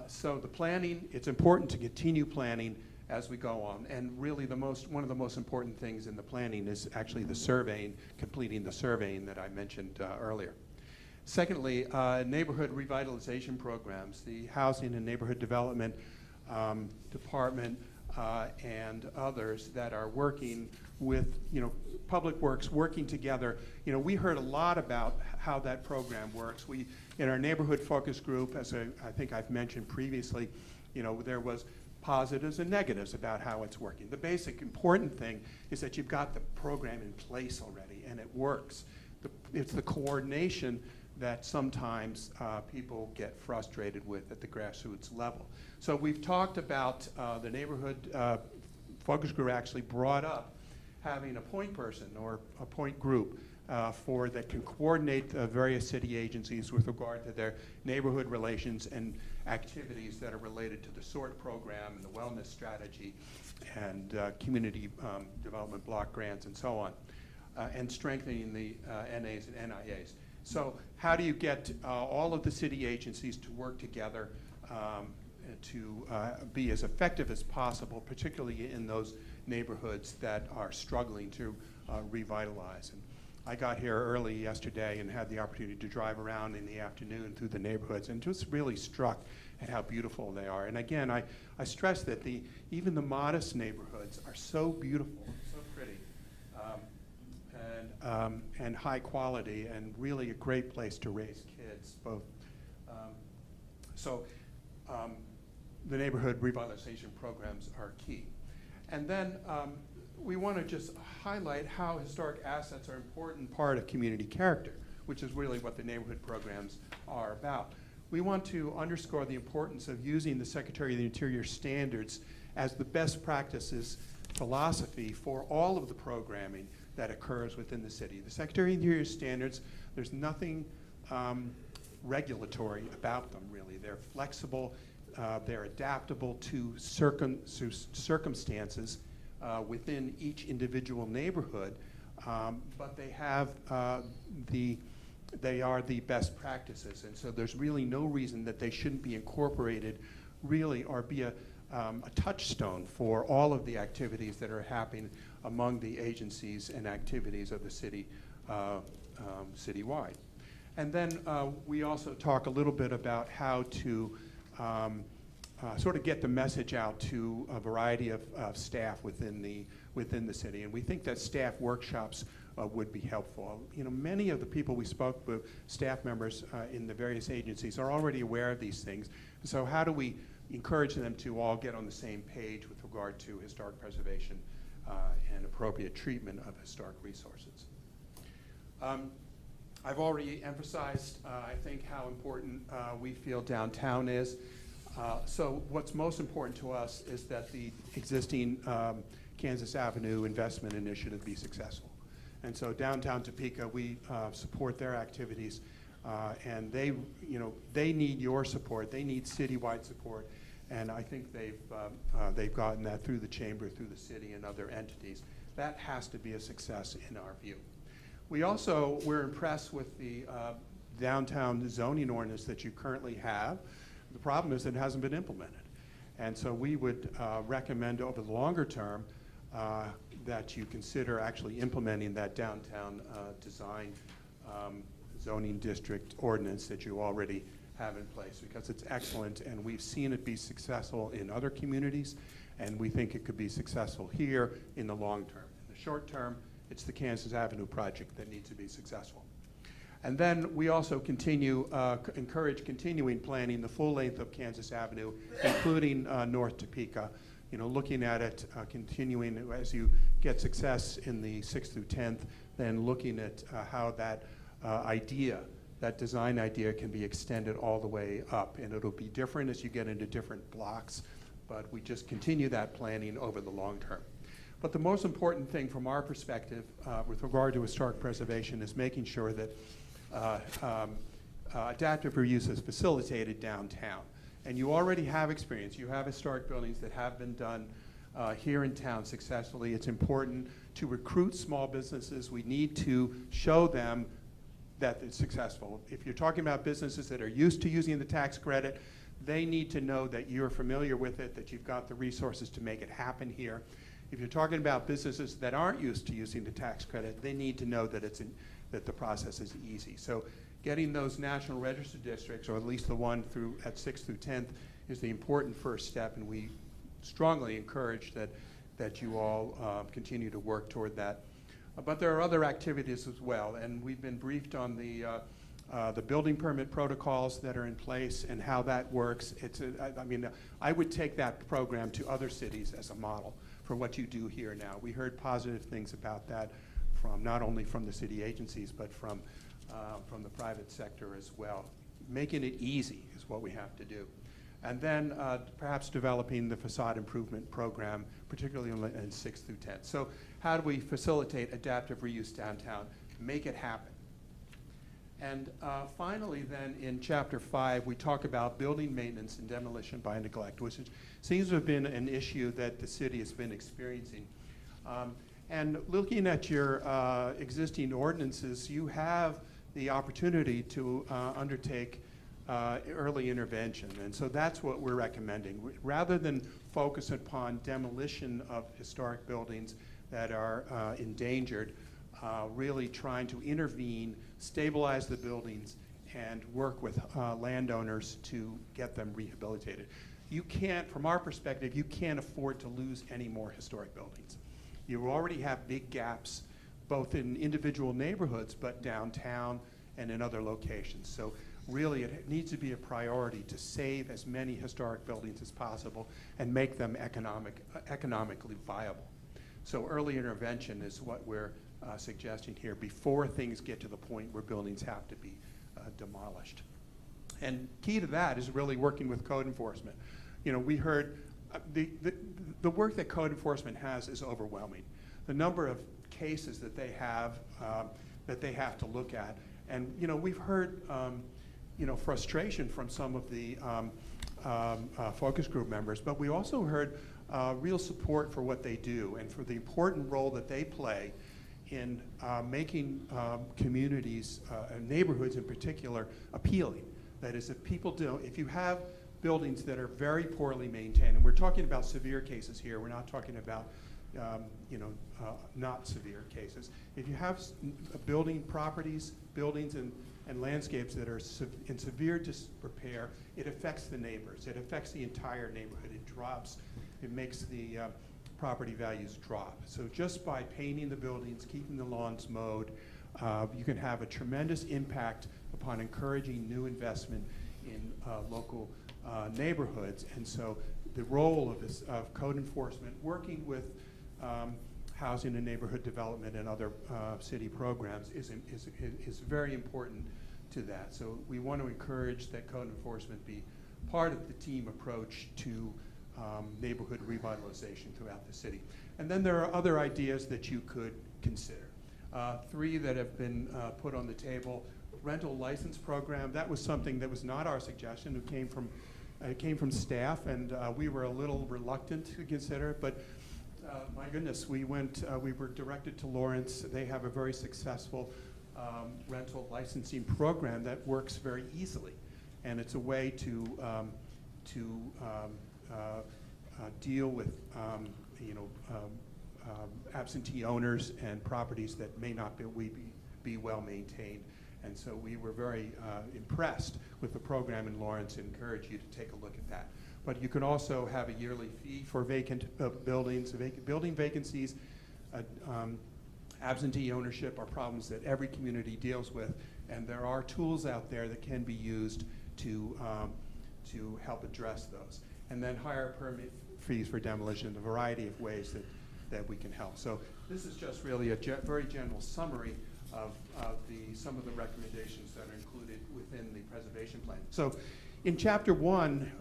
So the planning, it's important to continue planning as we go on. And really one of the most important things in the planning is actually the surveying, completing the surveying that I mentioned earlier. Secondly, neighborhood revitalization programs. The Housing and Neighborhood Development Department and others that are working with, Public Works, working together. We heard a lot about how that program works. In our neighborhood focus group, as I think I've mentioned previously, there was positives and negatives about how it's working. The basic important thing is that you've got the program in place already and it works. It's the coordination that sometimes people get frustrated with at the grassroots level. So we've talked about the neighborhood focus group actually brought up having a point person or a point group that can coordinate various city agencies with regard to their neighborhood relations and activities that are related to the SORT program and the wellness strategy and community development block grants and so on, and strengthening the NAs and NIAs. So how do you get all of the city agencies to work together to be as effective as possible, particularly in those neighborhoods that are struggling to revitalize? And I got here early yesterday and had the opportunity to drive around in the afternoon through the neighborhoods and just really struck at how beautiful they are. And again, I stress that even the modest neighborhoods are so beautiful, so pretty, and high quality, and really a great place to raise kids, both. The neighborhood revitalization programs are key. And then we want to just highlight how historic assets are an important part of community character, which is really what the neighborhood programs are about. We want to underscore the importance of using the Secretary of the Interior standards as the best practices philosophy for all of the programming that occurs within the city. The Secretary of the Interior standards, there's nothing regulatory about them, really. They're flexible, they're adaptable to circumstances within each individual neighborhood, but they are the best practices, and so there's really no reason that they shouldn't be incorporated really or be a touchstone for all of the activities that are happening among the agencies and activities of the city citywide. And then we also talk a little bit about how to sort of get the message out to a variety of staff within the city. And we think that staff workshops would be helpful. Many of the people we spoke with, staff members in the various agencies, are already aware of these things. So how do we encourage them to all get on the same page with regard to historic preservation and appropriate treatment of historic resources? I've already emphasized, I think, how important we feel downtown is. So what's most important to us is that the existing Kansas Avenue investment initiative be successful. And so downtown Topeka, we support their activities, and they need your support. They need citywide support, and I think they've gotten that through the chamber, through the city, and other entities. That has to be a success in our view. We're impressed with the downtown zoning ordinance that you currently have. The problem is it hasn't been implemented. And so we would recommend over the longer term that you consider actually implementing that downtown design zoning district ordinance that you already have in place, because it's excellent and we've seen it be successful in other communities, and we think it could be successful here in the long term. In the short term, it's the Kansas Avenue project that needs to be successful. And then we also encourage continuing planning the full length of Kansas Avenue, including North Topeka, looking at it, continuing as you get success in the 6th through 10th, then looking at how that idea that design idea can be extended all the way up, and it'll be different as you get into different blocks, but we just continue that planning over the long term. But the most important thing from our perspective with regard to historic preservation is making sure that adaptive reuse is facilitated downtown. And you already have experience. You have historic buildings that have been done here in town successfully. It's important to recruit small businesses. We need to show them that it's successful. If you're talking about businesses that are used to using the tax credit, they need to know that you're familiar with it, that you've got the resources to make it happen here. If you're talking about businesses that aren't used to using the tax credit, they need to know that that the process is easy. So getting those National Register districts, or at least the one at 6th through 10th, is the important first step, and we strongly encourage that you all continue to work toward that. But there are other activities as well, and we've been briefed on the building permit protocols that are in place and how that works. I would take that program to other cities as a model for what you do here now. We heard positive things about that from not only from the city agencies, but from the private sector as well. Making it easy is what we have to do. And then perhaps developing the facade improvement program, particularly in 6th through 10th. So how do we facilitate adaptive reuse downtown? Make it happen. And finally then in chapter 5, we talk about building maintenance and demolition by neglect, which seems to have been an issue that the city has been experiencing. And looking at your existing ordinances, you have the opportunity to undertake early intervention. And so that's what we're recommending. Rather than focus upon demolition of historic buildings that are endangered, really trying to intervene, stabilize the buildings, and work with landowners to get them rehabilitated. You can't, from our perspective, you can't afford to lose any more historic buildings. You already have big gaps, both in individual neighborhoods, but downtown and in other locations. So really it needs to be a priority to save as many historic buildings as possible and make them economically viable. So early intervention is what we're suggesting here before things get to the point where buildings have to be demolished. And key to that is really working with code enforcement. You know, we heard the work that code enforcement has is overwhelming. The number of cases that they have to look at. And you know, we've heard you know, frustration from some of the focus group members, but we also heard real support for what they do and for the important role that they play in making communities and neighborhoods in particular appealing. That is, if you have buildings that are very poorly maintained, and we're talking about severe cases here, we're not talking about not severe cases. If you have buildings and landscapes that are in severe disrepair, it affects the neighbors. It affects the entire neighborhood. It makes the property values drop. So just by painting the buildings, keeping the lawns mowed, you can have a tremendous impact upon encouraging new investment in local neighborhoods. And so the role of code enforcement, working with housing and neighborhood development and other city programs is very important to that. So we want to encourage that code enforcement be part of the team approach to neighborhood revitalization throughout the city. And then there are other ideas that you could consider. 3 that have been put on the table. Rental license program, that was something that was not our suggestion. It came from staff, and we were a little reluctant to consider it, but my goodness, we were directed to Lawrence. They have a very successful rental licensing program that works very easily, and it's a way to deal with absentee owners and properties that may not be well maintained. And so we were very impressed with the program in Lawrence and encourage you to take a look at that. But you can also have a yearly fee for vacant buildings. Building vacancies, absentee ownership are problems that every community deals with, and there are tools out there that can be used to help address those. And then higher permit fees for demolition, a variety of ways that we can help. So this is just really a very general summary of some of the recommendations that are included within the preservation plan. So in chapter 1,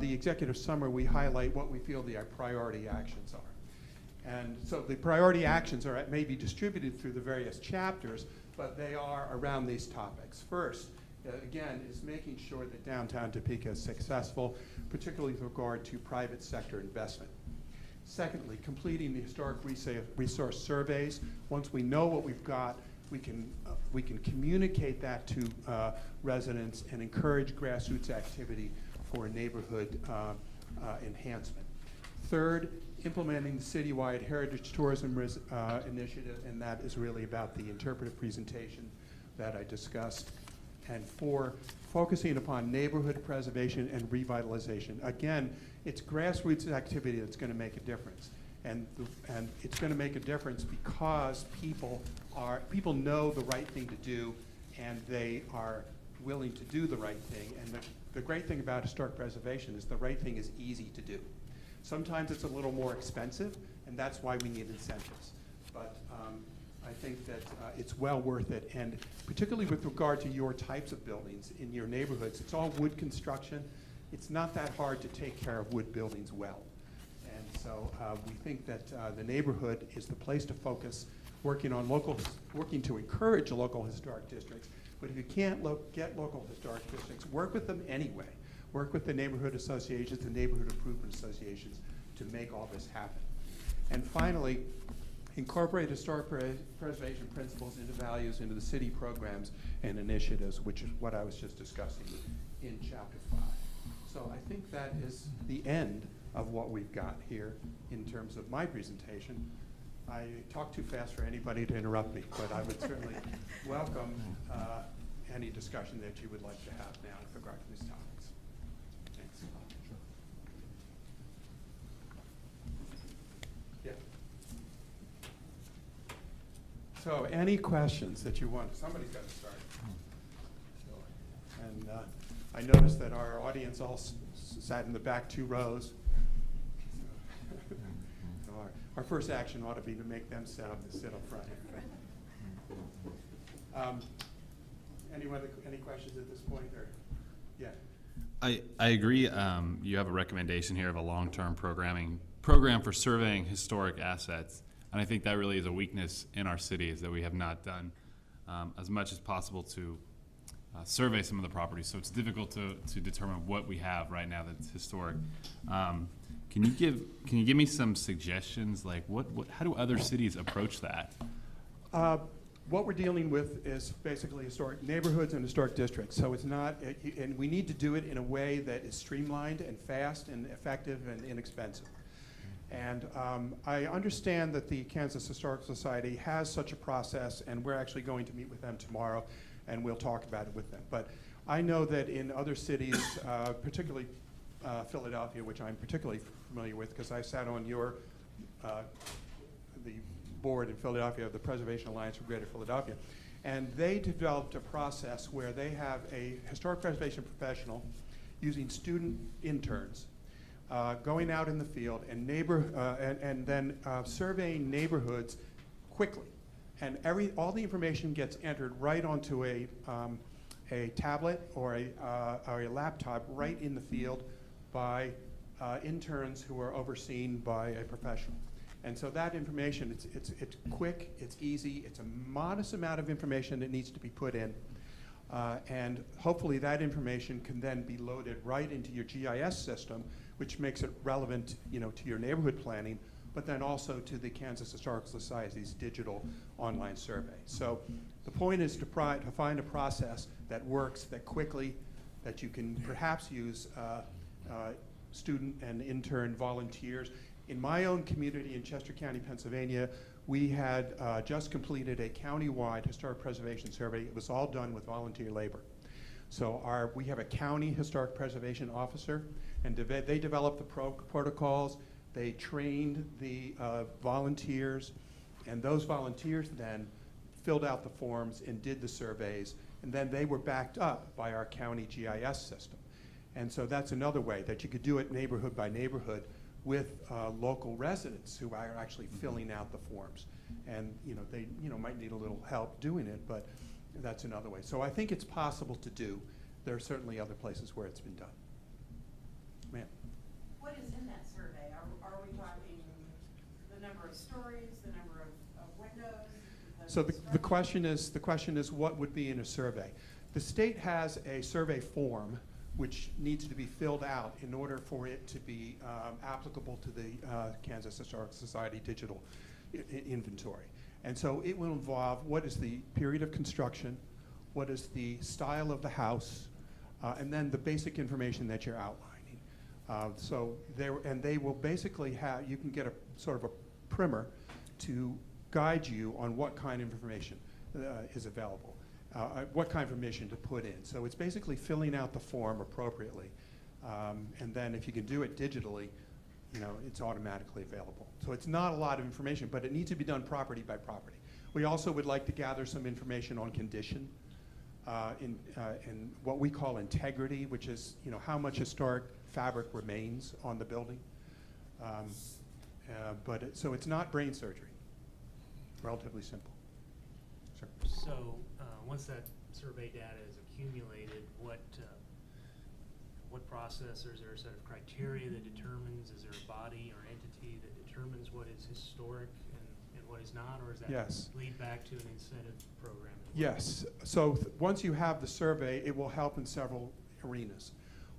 the executive summary, we highlight what we feel the priority actions are. And so the priority actions are may be distributed through the various chapters, but they are around these topics. First, again, is making sure that downtown Topeka is successful, particularly with regard to private sector investment. Secondly, completing the historic resource surveys. Once we know what we've got, we can communicate that to residents and encourage grassroots activity for neighborhood enhancement. Third, implementing the citywide heritage tourism initiative, and that is really about the interpretive presentation that I discussed. And 4, focusing upon neighborhood preservation and revitalization. Again, it's grassroots activity that's going to make a difference. And it's going to make a difference because people know the right thing to do, and they are willing to do the right thing. And the great thing about historic preservation is the right thing is easy to do. Sometimes it's a little more expensive, and that's why we need incentives. But I think that it's well worth it, and particularly with regard to your types of buildings in your neighborhoods, it's all wood construction. It's not that hard to take care of wood buildings well. And so we think that the neighborhood is the place to focus, working to encourage local historic districts. But if you can't get local historic districts, work with them anyway. Work with the neighborhood associations, the neighborhood improvement associations to make all this happen. And finally, incorporate historic preservation principles into values into the city programs and initiatives, which is what I was just discussing in chapter 5. So I think that is the end of what we've got here in terms of my presentation. I talk too fast for anybody to interrupt me, but I would certainly welcome any discussion that you would like to have now with regard to these topics. Thanks. Yeah. So any questions that you want? Somebody's got to start. And I noticed that our audience all sat in the back 2 rows. So our first action ought to be to make them sit up front. Any questions at this point? Or yeah. I agree. You have a recommendation here of a long-term program for surveying historic assets, and I think that really is a weakness in our city, is that we have not done as much as possible to survey some of the properties. So it's difficult to determine what we have right now that's historic. Can you give me some suggestions? Like how do other cities approach that? What we're dealing with is basically historic neighborhoods and historic districts. So it's not, and we need to do it in a way that is streamlined and fast and effective and inexpensive. And I understand that the Kansas Historical Society has such a process, and we're actually going to meet with them tomorrow, and we'll talk about it with them. But I know that in other cities, particularly Philadelphia, which I'm particularly familiar with because I sat on the board in Philadelphia of the Preservation Alliance for Greater Philadelphia, and they developed a process where they have a historic preservation professional using student interns going out in the field and then surveying neighborhoods quickly, and all the information gets entered right onto a tablet or a laptop right in the field by interns who are overseen by a professional. And so that information, it's quick, it's easy, it's a modest amount of information that needs to be put in, and hopefully that information can then be loaded right into your GIS system, which makes it relevant, to your neighborhood planning, but then also to the Kansas Historical Society's digital online survey. So the point is to find a process that works, that quickly, that you can perhaps use student and intern volunteers. In my own community in Chester County, Pennsylvania, we had just completed a county-wide historic preservation survey. It was all done with volunteer labor. So we have a county historic preservation officer, and they developed the protocols. They trained the volunteers, and those volunteers then filled out the forms and did the surveys, and then they were backed up by our county GIS system. And so that's another way that you could do it neighborhood by neighborhood, with local residents who are actually filling out the forms. And they might need a little help doing it, but that's another way. So I think it's possible to do. There are certainly other places where it's been done. Ma'am. What is in that survey? Are we talking the number of stories, the number of windows? So the question is what would be in a survey? The state has a survey form which needs to be filled out in order for it to be applicable to the Kansas Historical Society digital inventory. And so it will involve what is the period of construction, what is the style of the house, and then the basic information that you're outlining. So they will basically have, you can get a sort of a primer to guide you on what kind of information is available, what kind of information to put in. So it's basically filling out the form appropriately. And then if you can do it digitally, it's automatically available. So it's not a lot of information, but it needs to be done property by property. We also would like to gather some information on condition, in what we call integrity, which is how much historic fabric remains on the building. So it's not brain surgery. Relatively simple. Sure. So once that survey data is accumulated, what process, or is there a set of criteria that determines, is there a body or entity that determines what is historic and what is not, or does that Yes. lead back to an incentive program? Yes. So once you have the survey, it will help in several arenas.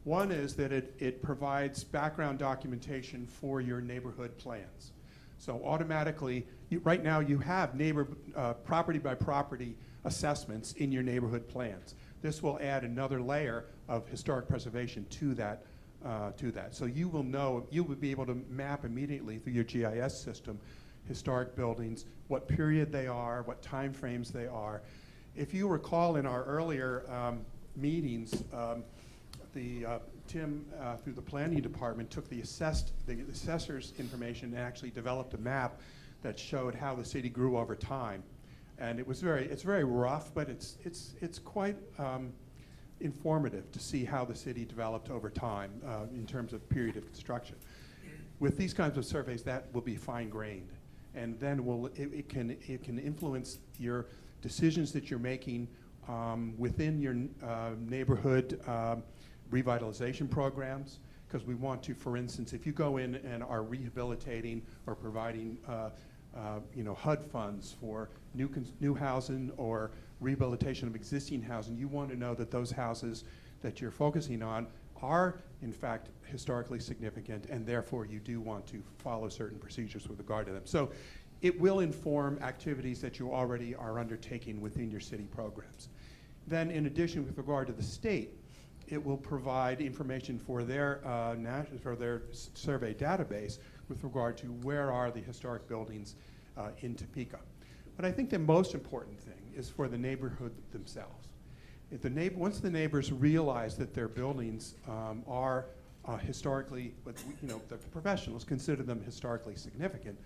One is that it provides background documentation for your neighborhood plans. So automatically, right now you have property by property assessments in your neighborhood plans. This will add another layer of historic preservation to that. So you will be able to map immediately through your GIS system historic buildings, what period they are, what time frames they are. If you recall in our earlier meetings, Tim, through the planning department, took the assessor's information and actually developed a map that showed how the city grew over time. And it's very rough, but it's quite informative to see how the city developed over time in terms of period of construction. With these kinds of surveys, that will be fine-grained, and then it can influence your decisions that you're making within your neighborhood revitalization programs, because we want to, for instance, if you go in and are rehabilitating or providing HUD funds for new housing or rehabilitation of existing housing, you want to know that those houses that you're focusing on are in fact historically significant, and therefore you do want to follow certain procedures with regard to them. So it will inform activities that you already are undertaking within your city programs. Then in addition, with regard to the state, it will provide information for their survey database with regard to where are the historic buildings in Topeka. But I think the most important thing is for the neighborhood themselves. If once the neighbors realize that their buildings are historically, the professionals consider them historically significant,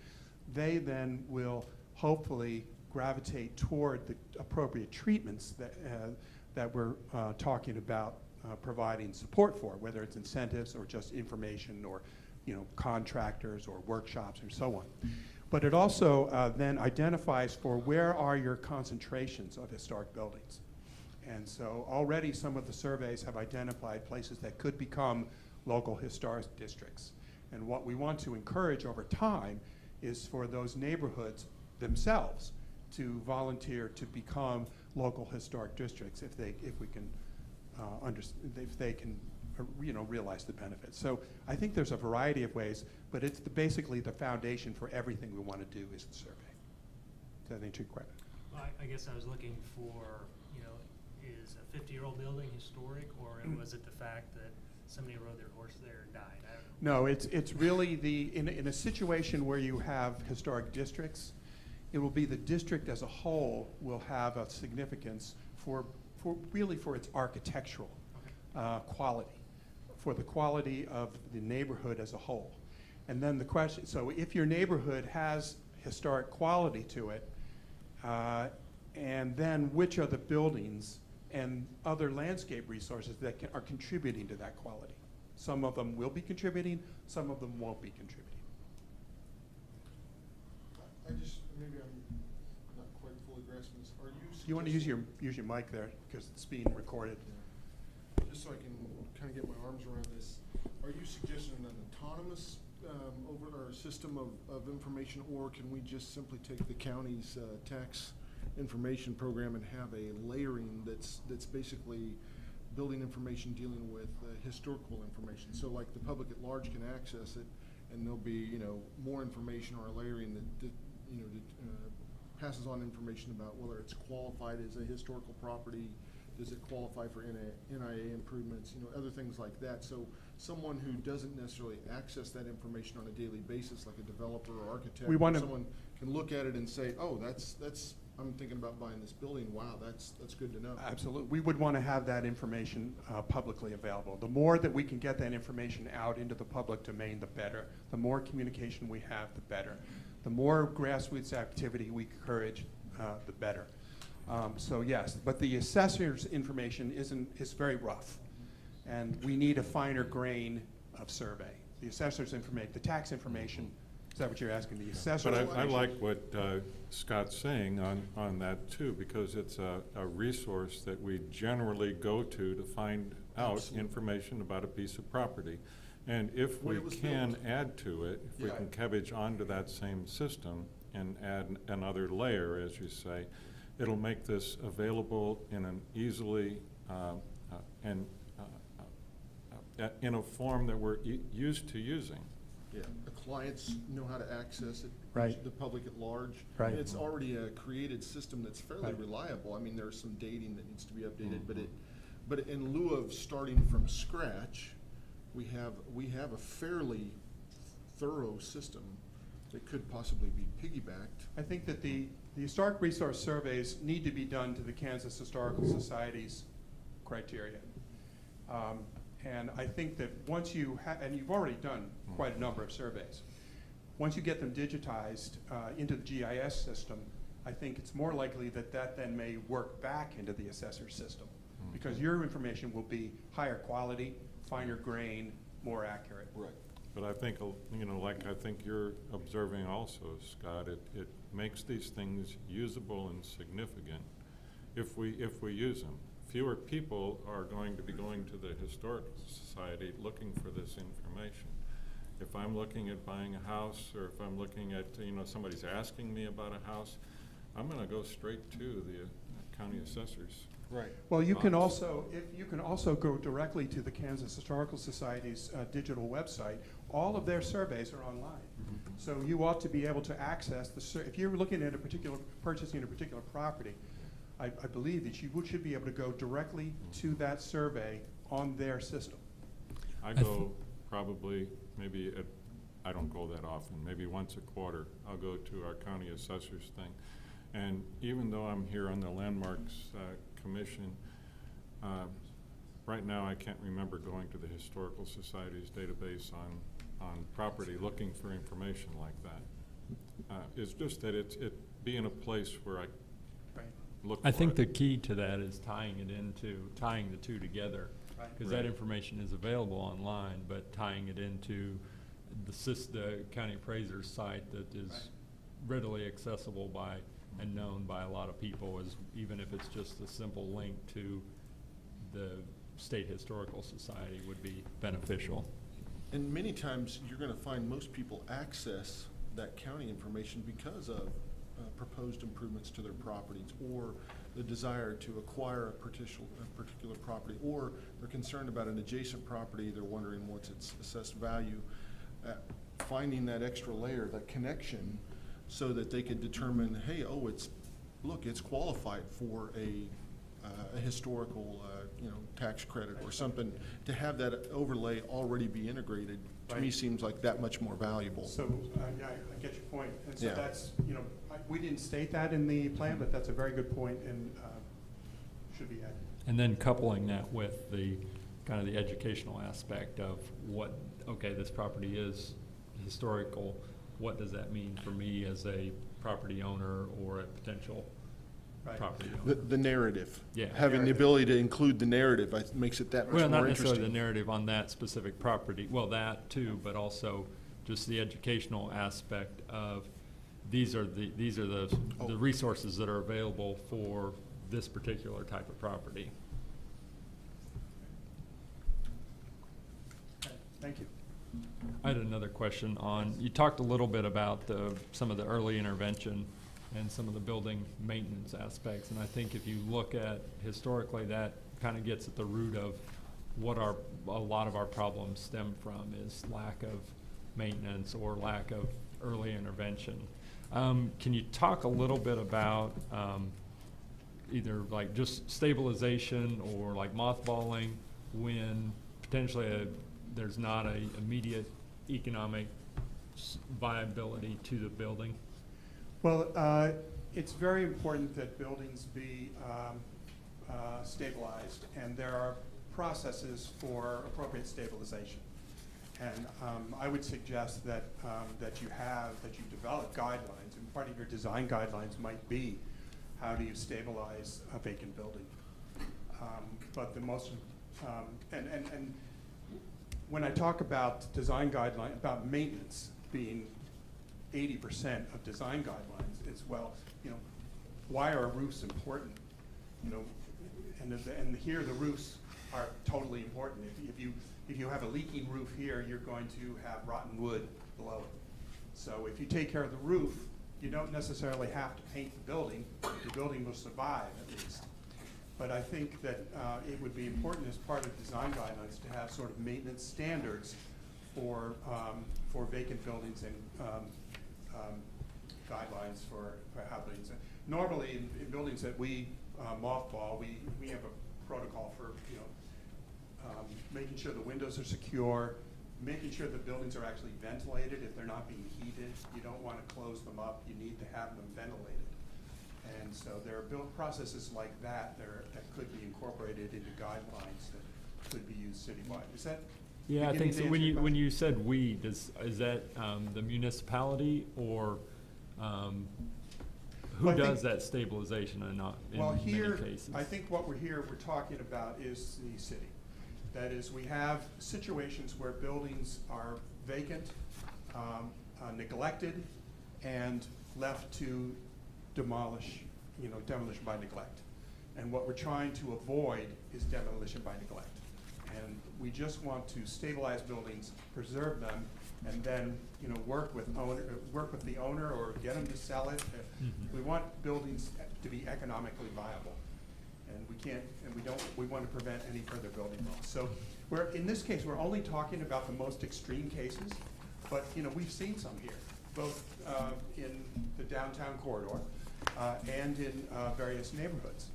they then will hopefully gravitate toward the appropriate treatments that we're talking about providing support for, whether it's incentives or just information or contractors or workshops or so on. But it also then identifies for where are your concentrations of historic buildings. And so already some of the surveys have identified places that could become local historic districts. And what we want to encourage over time is for those neighborhoods themselves to volunteer to become local historic districts if they can realize the benefits. So I think there's a variety of ways, but it's basically the foundation for everything we want to do is the survey. Does that answer your question? Well, I guess I was looking for, is a 50-year-old building historic, or was it the fact that somebody rode their horse there and died? I don't know. No, it's really in a situation where you have historic districts, it will be the district as a whole will have a significance for its architectural quality, for the quality of the neighborhood as a whole. And then the question, so if your neighborhood has historic quality to it, and then which are the buildings and other landscape resources that are contributing to that quality? Some of them will be contributing, some of them won't be contributing. I just, maybe I'm not quite fully grasping this. Are you You want to use suggesting- your mic there, because it's being recorded. Just so I can kind of get my arms around this, are you suggesting an autonomous or system of information, or can we just simply take the county's tax information program and have a layering that's basically building information dealing with historical information? So like the public at large can access it, and there'll be, you know, more information or a layering that you know, that passes on information about whether it's qualified as a historical property, does it qualify for NIA improvements, you know, other things like that. So someone who doesn't necessarily access that information on a daily basis, like a developer or architect, We wanna- someone can look at it and say, oh, that's, I'm thinking about buying this building, wow, that's good to know. Absolutely. We would want to have that information publicly available. The more that we can get that information out into the public domain, the better. The more communication we have, the better. The more grassroots activity we encourage, the better. So yes, but the assessor's information is very rough, and we need a finer grain of survey. The assessor's information, the tax information, is that what you're asking? The assessor's But I information? like what Scott's saying on that too, because it's a resource that we generally go to find out Absolutely. information about a piece of property. And if Way we it was can built. add to it, if we Yeah. can cabbage onto that same system and add another layer, as you say, it'll make this available in an easily and in a form that we're used to using. Yeah, the clients know how to access it. Right. The public at large. Right. And it's already a created system that's fairly Right. reliable. I mean, there's some dating that needs to be updated, but in lieu of starting from scratch, we have a fairly thorough system that could possibly be piggybacked. I think that the historic resource surveys need to be done to the Kansas Historical Society's criteria. And I think that once you and you've already done quite a number of surveys, once you get them digitized into the GIS system, I think it's more likely that then may work back into the assessor system, because your information will be higher quality, finer grain, more accurate. Right. But I think, you know, like I think you're observing also, Scott, it makes these things usable and significant if we use them. Fewer people are going to be going to the Historical Society looking for this information. If I'm looking at buying a house, or if I'm looking at, you know, somebody's asking me about a house, I'm gonna go straight to the county assessors. Right. Well, you can Box. also go directly to the Kansas Historical Society's digital website. All of their surveys are online. So you ought to be able to access if you're looking at purchasing a particular property, I believe that you should be able to go directly to that survey on their system. I go probably, maybe, I don't go that often, maybe once a quarter, I'll go to our county assessors thing. And even though I'm here on the Landmarks Commission, right now I can't remember going to the Historical Society's database on property looking for information like that. It's just that it being a place where I Right. look for I think it. the key to that is tying the two together. Right. Because Right. that information is available online, but tying it into the county appraiser's site that is Right. readily accessible by and known by a lot of people, is even if it's just a simple link to the State Historical Society, would be beneficial. And many times, you're gonna find most people access that county information because of proposed improvements to their properties, or the desire to acquire a particular property, or they're concerned about an adjacent property, they're wondering what's its assessed value. Finding that extra layer, that connection, so that they could determine, hey, oh, it's qualified for a historical, tax credit or something. To have that overlay already be integrated, to me Right. seems like that much more valuable. So, yeah, I get your point. And so Yeah. that's, we didn't state that in the plan, but that's a very good point and should be added. And then coupling that with the kind of the educational aspect of this property is historical. What does that mean for me as a property owner or a potential Right. property The, owner. the narrative. Yeah. Having the Narrative. ability to include the narrative, makes it that much Well, more not necessarily the interesting. narrative on that specific property, well, that too, but also just the educational aspect of these are the resources that are available for this particular type of property. Thank you. I had another question on, you talked a little bit about some of the early intervention and some of the building maintenance aspects, and I think if you look at historically, that kind of gets at the root of what a lot of our problems stem from is lack of maintenance or lack of early intervention. Can you talk a little bit about either like just stabilization or like mothballing when potentially there's not a immediate economic viability to the building? Well, it's very important that buildings be stabilized, and there are processes for appropriate stabilization. And I would suggest that that you develop guidelines, and part of your design guidelines might be how do you stabilize a vacant building. But the most and when I talk about design guideline, about maintenance being 80% of design guidelines, it's, well, you know, why are roofs important? You know, and here the roofs are totally important. If you have a leaking roof here, you're going to have rotten wood below it. So if you take care of the roof, you don't necessarily have to paint the building. The building will survive at least. But I think that it would be important as part of design guidelines to have sort of maintenance standards for vacant buildings and guidelines for how buildings. Normally, in buildings that we mothball, we have a protocol for, you know, making sure the windows are secure, making sure the buildings are actually ventilated. If they're not being heated, you don't want to close them up. You need to have them ventilated. And so there are build processes like that that could be incorporated into guidelines that could be used citywide. Is that? Yeah, I beginning think to so. answer When your you question? said we, is that the municipality or who Well, I does think- that stabilization and not in Well, many here, cases? I think what we're talking about is the city. That is, we have situations where buildings are vacant, neglected, and left to demolish, you know, demolition by neglect. And what we're trying to avoid is demolition by neglect. And we just want to stabilize buildings, preserve them, and then, you know, work with the owner or get them to sell it. We want buildings to be economically viable. And we want to prevent any further building loss. So in this case, we're only talking about the most extreme cases, but, you know, we've seen some here, both in the downtown corridor and in various neighborhoods.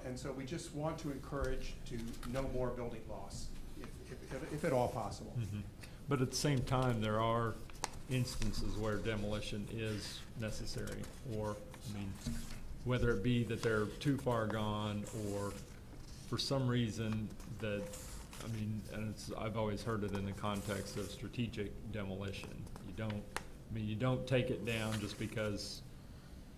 And so we just want to encourage to no more building loss, if at all possible. Mhm. But at the same time, there are instances where demolition is necessary, or, I mean, whether it be that they're too far gone, or for some reason that, I mean, and I've always heard it in the context of strategic demolition. You don't take it down just because,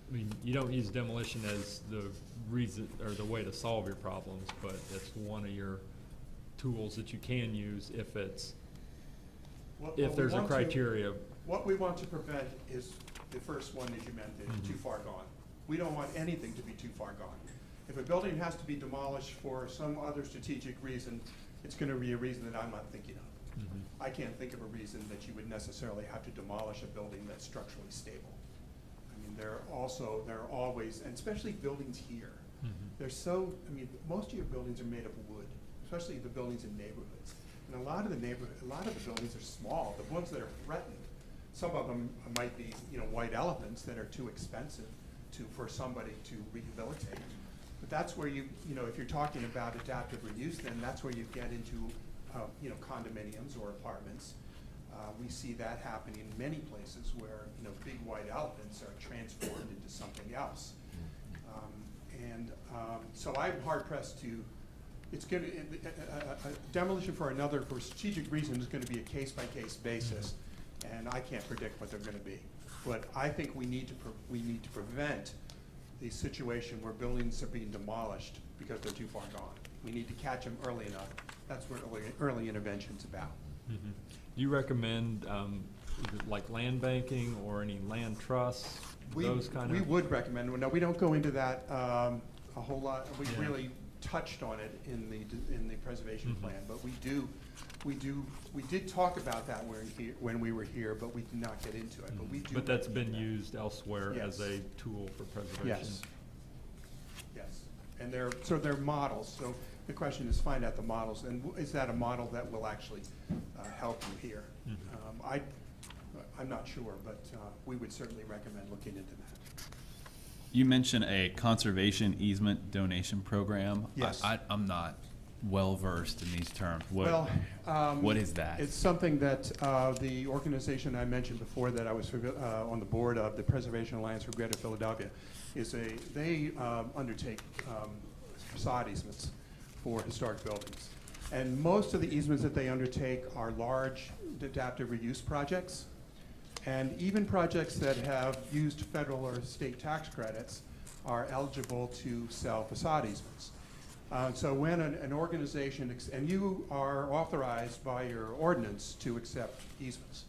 I mean, you don't use demolition as the reason or the way to solve your problems, but it's one of your tools that you can use if there's a criteria. What we want to prevent is the first one, as you mentioned, too far gone. We don't want anything to be too far gone. If a building has to be demolished for some other strategic reason, it's going to be a reason that I'm not thinking of. Mhm. I can't think of a reason that you would necessarily have to demolish a building that's structurally stable. I mean, there are always, and especially buildings here, most of your buildings are made of wood, especially the buildings in neighborhoods. And a lot of the buildings are small, the ones that are threatened. Some of them might be, you know, white elephants that are too expensive for somebody to rehabilitate. But that's where you know, if you're talking about adaptive reuse, then that's where you get into, you know, condominiums or apartments. We see that happening in many places where, you know, big white elephants are transformed into something else. So I'm hard pressed to, demolition for strategic reason is gonna be a case-by-case basis, and I can't predict what they're gonna be. But I think we need to prevent the situation where buildings are being demolished because they're too far gone. We need to catch them early enough. That's what early intervention's about. Do you recommend, is it like land banking or any land trusts, those kind of? We would recommend, no, we don't go into that a whole lot. We Yeah. really touched on it in the preservation plan, but we did talk about that when we were here, but we did not get into it, but we do. But that's been recommend that. used elsewhere as Yes. a tool for preservation? Yes. Yes, and they're models, so the question is find out the models, and is that a model that will actually help you here? I'm not sure, but we would certainly recommend looking into that. You mentioned a conservation easement donation program. Yes. I'm not well versed in these terms. Well, What is that? It's something that the organization I mentioned before that I was on the board of, the Preservation Alliance for Greater Philadelphia, they undertake facade easements for historic buildings. And most of the easements that they undertake are large adaptive reuse projects. And even projects that have used federal or state tax credits are eligible to sell facade easements. So when an organization, and you are authorized by your ordinance to accept easements,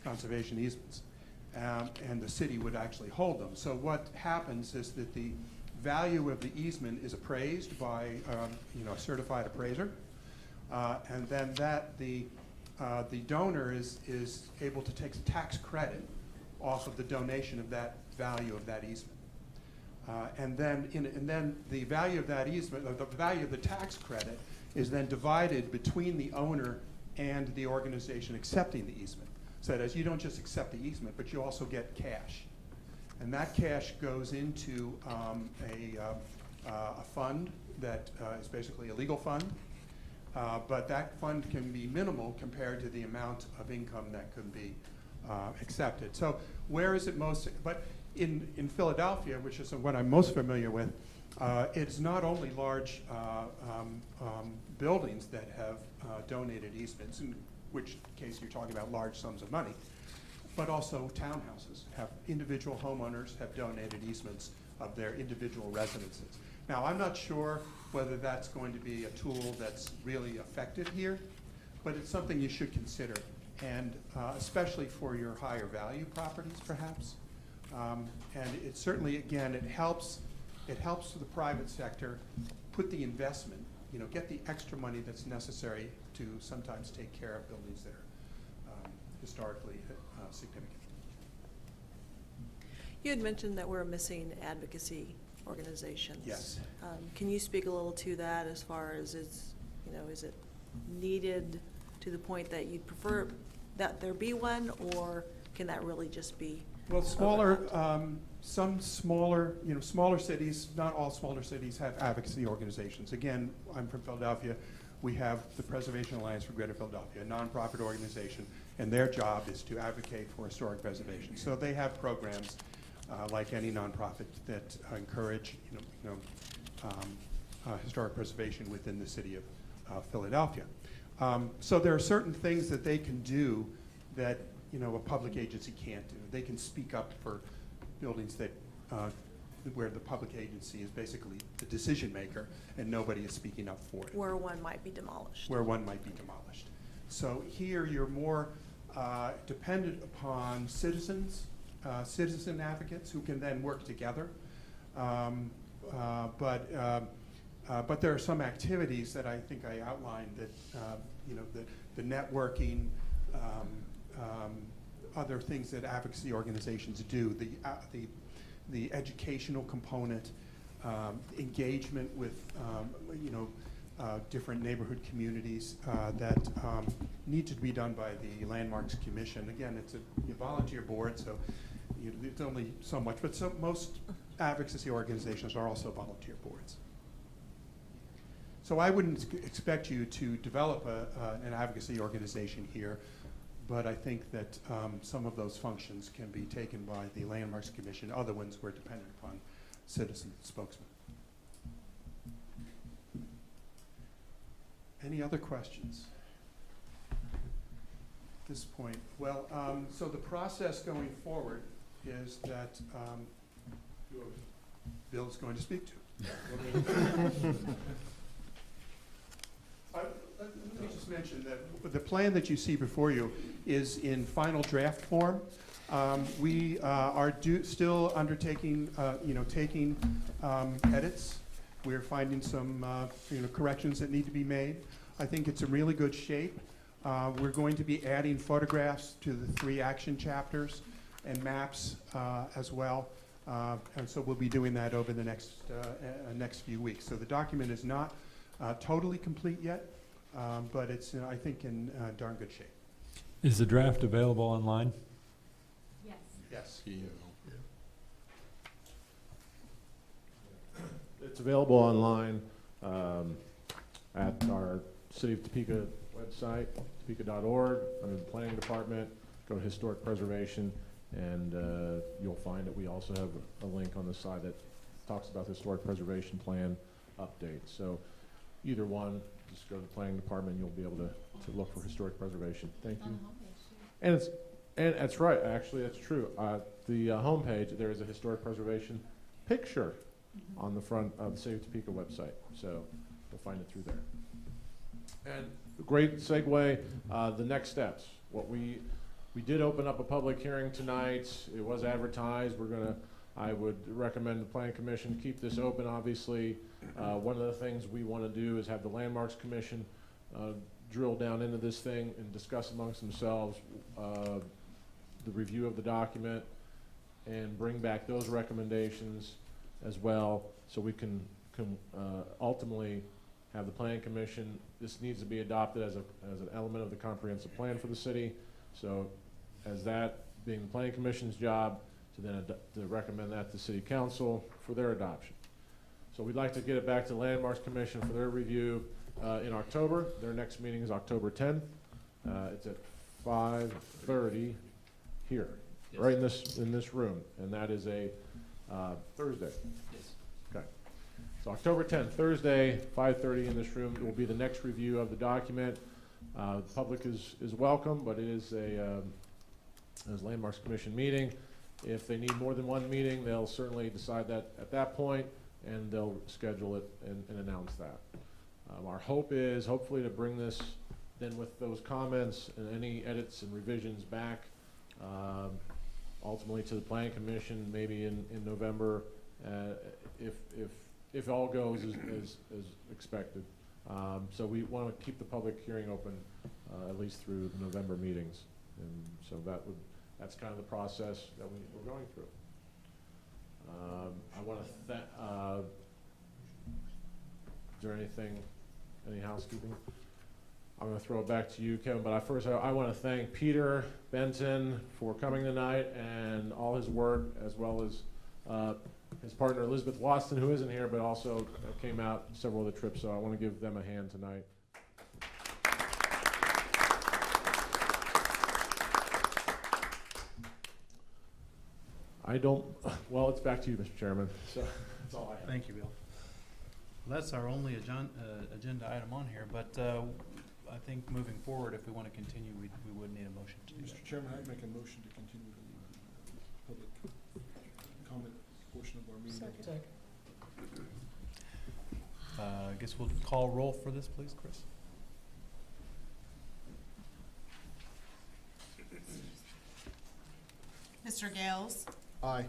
conservation easements, and the city would actually hold them. So what happens is that the value of the easement is appraised by a certified appraiser, and then the donor is able to take tax credit off of the donation of that value of that easement. And then the value of that easement, or the value of the tax credit, is then divided between the owner and the organization accepting the easement. So that you don't just accept the easement, but you also get cash. And that cash goes into a fund that is basically a legal fund. But that fund can be minimal compared to the amount of income that could be accepted. So where is it most, but in Philadelphia, which is what I'm most familiar with, it's not only large buildings that have donated easements, in which case you're talking about large sums of money, but also townhouses. Individual homeowners have donated easements of their individual residences. Now, I'm not sure whether that's going to be a tool that's really effective here, but it's something you should consider, and especially for your higher value properties, perhaps. And it certainly, again, it helps the private sector put the investment, get the extra money that's necessary to sometimes take care of buildings that are historically significant. You had mentioned that we're missing advocacy organizations. Yes. Can you speak a little to that as far as is it needed to the point that you'd prefer that there be one, or can that really just be? Well, some smaller cities, not all smaller cities have advocacy organizations. Again, I'm from Philadelphia. We have the Preservation Alliance for Greater Philadelphia, a nonprofit organization, and their job is to advocate for historic preservation. So they have programs like any nonprofit that encourage historic preservation within the city of Philadelphia. So there are certain things that they can do that a public agency can't do. They can speak up for buildings that where the public agency is basically the decision maker and nobody is speaking up for it. Where one might be demolished. Where one might be demolished. So here you're more dependent upon citizen advocates who can then work together. But there are some activities that I think I outlined that the networking, other things that advocacy organizations do, the educational component, engagement with different neighborhood communities that need to be done by the Landmarks Commission. Again, it's a volunteer board, so it's only so much, but most advocacy organizations are also volunteer boards. So I wouldn't expect you to develop an advocacy organization here, but I think that some of those functions can be taken by the Landmarks Commission. Other ones were dependent upon citizen spokesmen. Any other questions at this point? Well, so the process going forward is that Bill's going to speak to. Let me just mention that the plan that you see before you is in final draft form. We are still undertaking, taking edits. We're finding some, corrections that need to be made. I think it's in really good shape. We're going to be adding photographs to the 3 action chapters and maps as well. And so we'll be doing that over the next few weeks. So the document is not totally complete yet, but it's, I think, in darn good shape. Is the draft available online? Yes. Yes. It's available online at our City of Topeka website, topeka.org, under the Planning Department. Go to Historic Preservation, and you'll find that we also have a link on the side that talks about the Historic Preservation Plan update. So either one, just go to the Planning Department, and you'll be able to look for Historic Preservation. Thank you. And that's right, actually, that's true. The homepage, there is a Historic Preservation picture on the front of the City of Topeka website, so you'll find it through there. And great segue, the next steps. What we did open up a public hearing tonight. It was advertised. I would recommend the Planning Commission keep this open, obviously. One of the things we want to do is have the Landmarks Commission drill down into this thing and discuss amongst themselves the review of the document and bring back those recommendations as well, so we can ultimately have the Planning Commission. This needs to be adopted as an element of the comprehensive plan for the city. So as that being the Planning Commission's job, to then to recommend that to City Council for their adoption. So we'd like to get it back to the Landmarks Commission for their review in October. Their next meeting is October 10th. It's at 5:30 here, Yes. right in this room, and that is a Thursday. Yes. Okay. So October 10th, Thursday, 5:30 in this room, will be the next review of the document. The public is welcome, but it is a Landmarks Commission meeting. If they need more than one meeting, they'll certainly decide that at that point, and they'll schedule it and announce that. Our hope is hopefully to bring this then with those comments and any edits and revisions back ultimately to the Planning Commission maybe in November if all goes as expected. So we want to keep the public hearing open at least through the November meetings, and so that's kind of the process that we're going through. I want to is there any housekeeping? I'm going to throw it back to you, Kevin, but I want to thank Peter Benton for coming tonight and all his work, as well as his partner Elizabeth Watson, who isn't here, but also came out several of the trips, so I want to give them a hand tonight. Well, it's back to you, Mr. Chairman. So that's all I have. Thank you, Bill. Well, that's our only agenda item on here, but I think moving forward, if we want to continue, we would need a motion to do that. Mr. Chairman, I'd make a motion to continue the public comment portion of our meeting. I guess we'll call roll for this, please, Chris. Mr. Gales? Aye.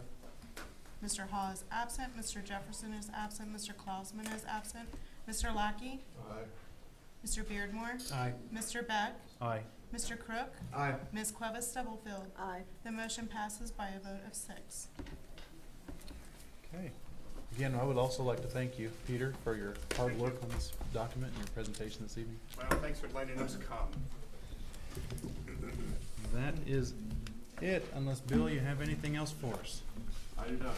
Mr. Hall is absent. Mr. Jefferson is absent. Mr. Klausman is absent. Mr. Lackey? Aye. Mr. Beardmore? Aye. Mr. Beck? Aye. Mr. Crook? Aye. Ms. Cuevas Stubblefield? Aye. The motion passes by a vote of 6. Okay. Again, I would also like to thank you, Peter, for your hard work on this document and your presentation this evening. Well, thanks for letting us come. That is it, unless, Bill, you have anything else for us? I do not.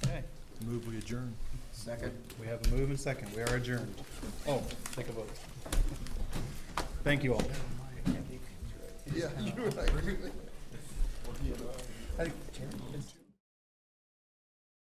Okay. Move we adjourn. Second. We have a move and second. We are adjourned. Oh, take a vote. Thank you all. Yeah, you were like, really?